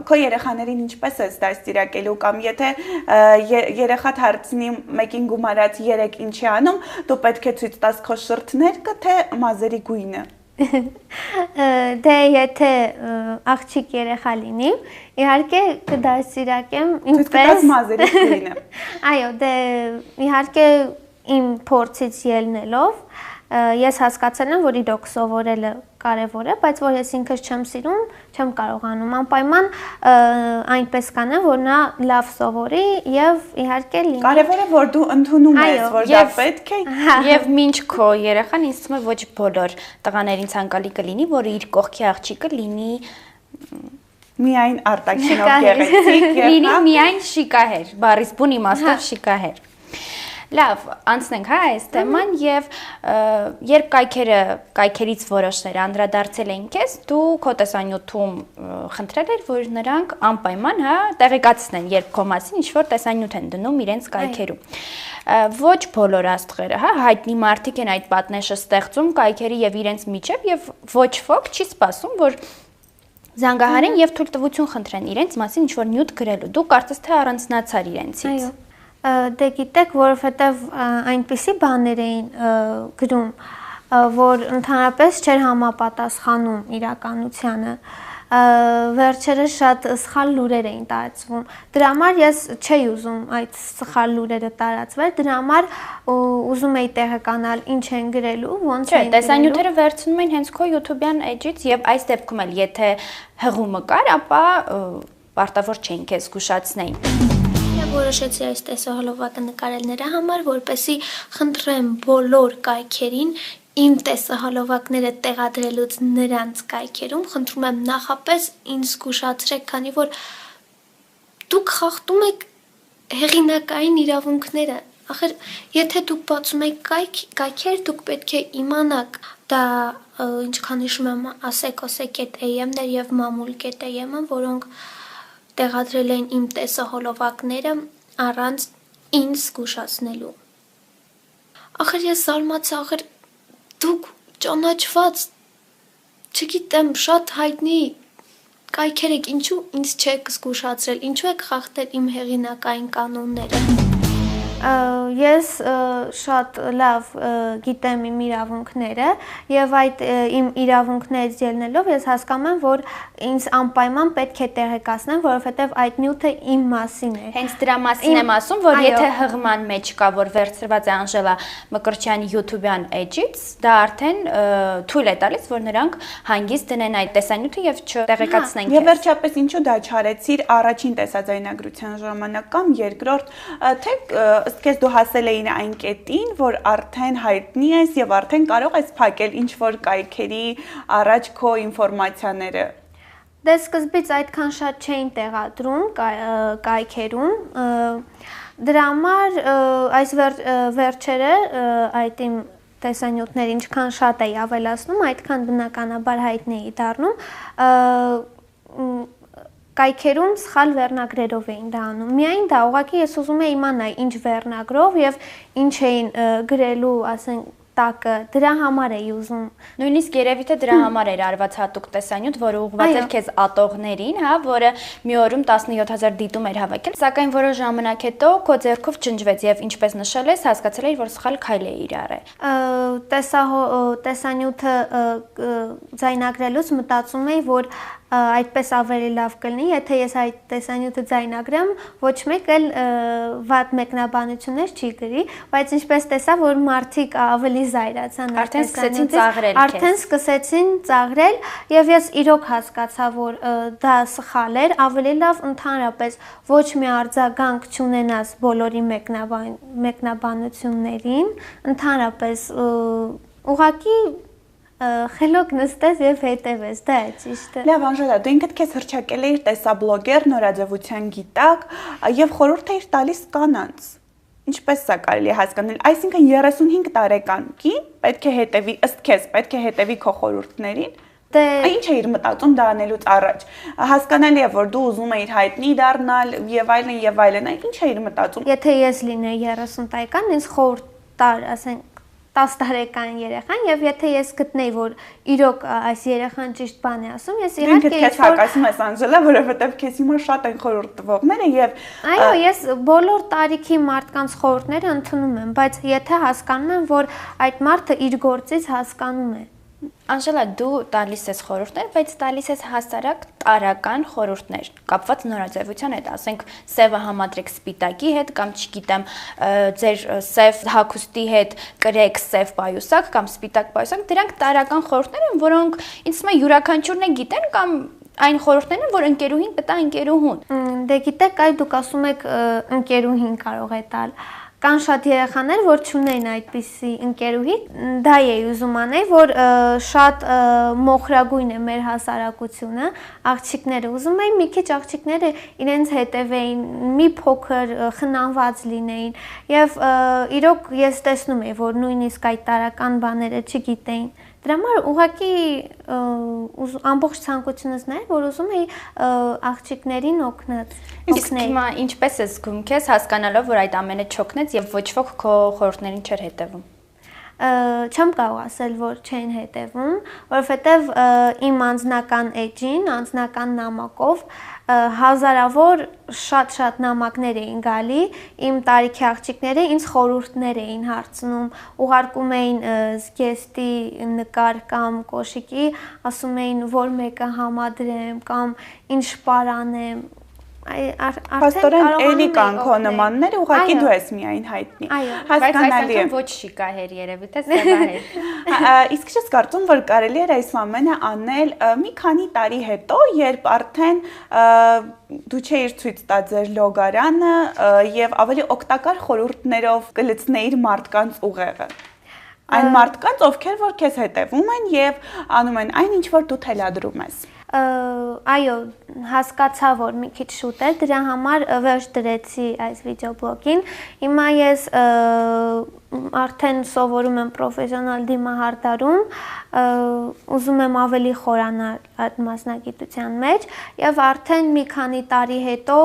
քո երեխաներին ինչպես ես դաստիարակելու կամ եթե երեխատ հարցնի մեկին գումարած 3 ինչի անում, դու պետք է ցույց տաս քո շրթները, թե մազերի գույնը։ Դե եթե աղջիկ երեխա լինի, իհարկե կդաստիարակեմ ինքս։ Ցույց տաս մազերի գույնը։ Այո, դե իհարկե իմ փորձից ելնելով ես հասկացել եմ, որ իրոք սովորելը կարևոր է, բայց որ ես ինքս չեմ սիրում, չեմ կարողանում անպայման այնպես կանեմ, որ նա լավ սովորի եւ իհարկե լինի։ Կարևորը որ դու ընդունում ես, որ դա պետք է։ Եվ մինչ քո երեխան ինձ թվում է ոչ բոլոր տղաներին ցանկալի կլինի, որ իր կողքի աղջիկը լինի միայն արտաքինով գեղեցիկ եւ լինի միայն շիկահեր, բառից բուն իմաստով շիկահեր։ Լավ, անցնենք հա այս թեման եւ երբ կայքերից որոշները անդրադարձել են քեզ, դու քո տեսանյութում խնդրել ես, որ նրանք անպայման հա տեղեկացնեն, երբ քո մասին ինչ-որ տեսանյութ են դնում իրենց կայքերում։ Ոչ բոլոր աստղերը, հա, հայտնի մարդիկ են այդ պատնեշը ստեղծում կայքերի եւ իրենց միջև եւ ոչ ոք չի սպասում, որ զանգահարեն եւ թույլտվություն խնդրեն իրենց մասին ինչ-որ նյութ գրելու։ Դու կարծես թե առանձնացար իրենցից։ Այո։ Դե գիտեք, որովհետև այնպիսի բաներ էին գրում, որ ընդհանրապես չէր համապատասխանում իրականությանը, վերջերս շատ սխալ լուրեր էին տարածվում, դրա համար ես չէի ուզում այդ սխալ լուրերը տարածվեր, դրա համար ուզում էի տեղեկանալ ինչ են գրելու, ոնց են գրելու։ Տեսանյութերը վերցնում են հենց քո YouTube-յան էջից եւ այս դեպքում էլ եթե հղումը կար, ապա պարտավոր չէին քեզ զգուշացնեին։ Որոշեցի այս տեսահոլովակը նկարել նրա համար, որպեսզի խնդրեմ բոլոր կայքերին իմ տեսահոլովակները տեղադրելուց նրանց կայքերում, խնդրում եմ նախապես ինձ զգուշացրեք, քանի որ դուք խախտում եք հեղինակային իրավունքները։ Ախր եթե դուք բացում եք կայքեր, դուք պետք է իմանաք, դա ինչքան հիշում եմ, aseko.am-ներ եւ mamul.am-ը, որոնք տեղադրել են իմ տեսահոլովակները առանց ինձ զգուշացնելու։ Ախր ես զարմացա, ախր դուք ճանաչված, չգիտեմ, շատ հայտնի կայքեր եք, ինչու ինձ չեք զգուշացրել, ինչու եք խախտել իմ հեղինակային կանոնները։ Ես շատ լավ գիտեմ իմ իրավունքները եւ այդ իմ իրավունքներից ելնելով ես հասկանում եմ, որ ինձ անպայման պետք է տեղեկացնեն, որովհետեւ այդ նյութը իմ մասին է։ Հենց դրա մասին եմ ասում, որ եթե հղման մեջ կա, որ վերցրված է Անժելա Մկրտչյանի YouTube-յան էջից, դա արդեն թույլ է տալիս, որ նրանք հանգիստ դնեն այդ տեսանյութը եւ չտեղեկացնեն քեզ։ Եվ վերջապես ինչու դա չարեցիր առաջին տեսաձայնագրության ժամանակ կամ երկրորդ, թե ըստ քեզ դու հասել էին այն կետին, որ արդեն հայտնի ես եւ արդեն կարող ես փակել ինչ որ կայքերի առաջ քո ինֆորմացիաները։ Դե սկզբից այդքան շատ չէին տեղադրում կայքերում, դրա համար այս վերջերը այդ իմ տեսանյութները ինչքան շատ էի ավելացնում, այդքան բնականաբար հայտնի էի դառնում, կայքերում սխալ վերնագրերով էին դա անում։ Միայն դա ուղղակի ես ուզում եի իմանալ ինչ վերնագրով եւ ինչ էին գրելու, ասենք տակը, դրա համար էի ուզում։ Նույնիսկ երևի թե դրա համար էր արված հատուկ տեսանյութ, որը ուղղված էր քեզ ատողներին, հա, որը մի օրում 17000 դիտում էր հավաքել, սակայն որոշ ժամանակ հետո քո ձեռքով ջնջվեց եւ ինչպես նշել ես, հասկացել էի, որ սխալ քայլ է իրար է։ Տեսանյութը ձայնագրելուց մտածում էի, որ այդպես ավելի լավ կլինի, եթե ես այդ տեսանյութը ձայնագրեմ, ոչ մեկ էլ վատ մեկնաբանություններ չի գրի, բայց ինչպես տեսա, որ մարդիկ ավելի զայրացան, արդեն սկսեցին ծաղրել եւ ես իրոք հասկացա, որ դա սխալ էր, ավելի լավ ընդհանրապես ոչ մի արձագանք չունենաս բոլորի մեկնաբանություններին, ընդհանրապես ուղղակի խելոք նստես եւ հետեւես, դա է ճիշտը։ Լավ, Անժելա, դու ինքդ քեզ հրճակել էիր տեսաբլոգեր, նորաձևության գիտակ եւ խորհուրդ էիր տալիս կանանց։ Ինչպես սա կարելի է հասկանալ, այսինքն 35 տարեկան կին պետք է հետևի, ըստ քեզ, պետք է հետևի քո խորհուրդներին։ Դե ինչ էիր մտածում դա անելուց առաջ։ Հասկանալի է, որ դու ուզում էիր հայտնի դառնալ եւ այլն, ինչ էիր մտածում։ Եթե ես լինեի 30 տարեկան, ինձ խորհուրդ տար, ասենք 10 տարեկան երեխան եւ եթե ես գտնեի, որ իրոք այս երեխան ճիշտ բան է ասում, ես իհարկե քեզ հակասում ես Անժելա, որովհետեւ քեզ հիմա շատ են խորհուրդ տվողները եւ այո, ես բոլոր տարիքի մարդկանց խորհուրդները ընդունում եմ, բայց եթե հասկանում եմ, որ այդ մարդը իր գործից հասկանում է։ Անժելա, դու տալիս ես խորհուրդներ, բայց տալիս ես հասարակ տարական խորհուրդներ, կապված նորաձևության հետ, ասենք սևը համադրեք սպիտակի հետ կամ չգիտեմ, ձեր սև հագուստի հետ կրեք սև պայուսակ կամ սպիտակ պայուսակ, դրանք տարական խորհուրդներ են, որոնք ինձ թվում է յուրաքանչյուրն է գիտեն կամ այն խորհուրդներն են, որ ընկերուհին կտա ընկերուհուն։ Դե գիտեք, այ դուք ասում եք ընկերուհին կարող է տալ։ Կան շատ երեխաներ, որ չունեն այդպիսի ընկերուհի, դա էի ուզում անել, որ շատ մոխրագույն է մեր հասարակությունը, աղջիկները ուզում էին մի քիչ աղջիկները իրենց հետևեին, մի փոքր խնամված լինեին եւ իրոք ես տեսնում եմ, որ նույնիսկ այդ տարական բաները չգիտեին։ Դրա համար ուղղակի ամբողջ ցանկությունս նա է, որ ուզում էի աղջիկներին օգնել։ Իսկ հիմա ինչպես ես զգում քեզ հասկանալով, որ այդ ամենը չօգնեց եւ ոչ ոք քո խորհուրդներին չէր հետևում։ Չեմ կարող ասել, որ չեն հետևում, որովհետև իմ անձնական էջին, անձնական նամակով հազարավոր շատ նամակներ էին գալի, իմ տարիքի աղջիկները ինձ խորհուրդներ էին հարցնում, ուղարկում էին զգեստի նկար կամ կոշիկի, ասում էին, որ մեկը համադրեմ կամ ինչ պարանեմ, Պաստորեն էլի կան քո նմանները, ուղղակի դու ես միայն հայտնի։ Հասկանալի է։ Ոչ շիկահեր երևի թե սևահեր։ Իսկ ես կարծում, որ կարելի էր այս ամենը անել մի քանի տարի հետո, երբ արդեն դու չէիր ցույց տա ձեր լոգարանը եւ ավելի օգտակար խորհուրդներով կլցնեիր մարդկանց ուղեղը։ Այն մարդկանց, ովքեր որ քեզ հետևում են եւ անում են այն, ինչ որ դու թելադրում ես։ Այո, հասկացա, որ մի քիչ շուտ է, դրա համար վերջ դրեցի այս վիդեոբլոգին։ Հիմա ես արդեն սովորում եմ պրոֆեսիոնալ դիմահարդարում, ուզում եմ ավելի խորանալ այդ մասնագիտության մեջ եւ արդեն մի քանի տարի հետո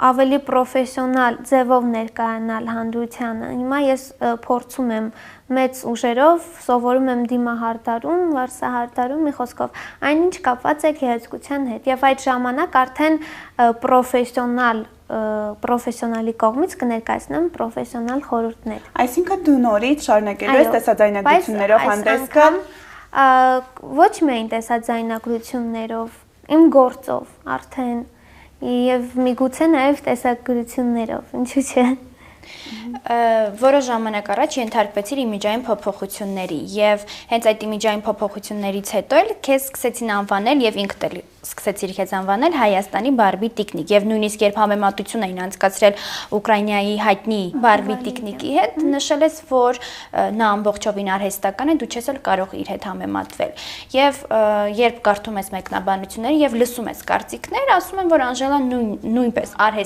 ավելի պրոֆեսիոնալ ձևով ներկայանալ հանրությանը։ Հիմա ես փորձում եմ մեծ ուժերով, սովորում եմ դիմահարդարում, վարսահարդարում, մի խոսքով, այնինչ կապված է գեղեցկության հետ եւ այդ ժամանակ արդեն պրոֆեսիոնալ պրոֆեսիոնալի կողմից կներկայացնեմ պրոֆեսիոնալ խորհուրդներ։ Այսինքն դու նորից շարունակելու ես տեսաձայնագրություններով հանդեսքը։ Ոչ միայն տեսաձայնագրություններով, իմ գործով արդեն եւ միգուցե նաեւ տեսագրություններով, ինչու՞ չէ։ Որոշ ժամանակ առաջ ենթարկվեցիր իմիջային փոփոխությունների եւ հենց այդ իմիջային փոփոխություններից հետո էլ քեզ սկսեցին անվանել եւ ինքդ էլ սկսեցիր քեզ անվանել Հայաստանի Բարբի տիկնիկ եւ նույնիսկ երբ համեմատություն էին անցկացրել Ուկրաինայի հայտնի Բարբի տիկնիկի հետ նշել ես որ նա ամբողջովին արհեստական է դու չես էլ կարող իր հետ համեմատվել եւ երբ կարդում ես մեկնաբանությունները եւ լսում ես կարծիքներ ասում են որ Անժելան նույնպես արհեստ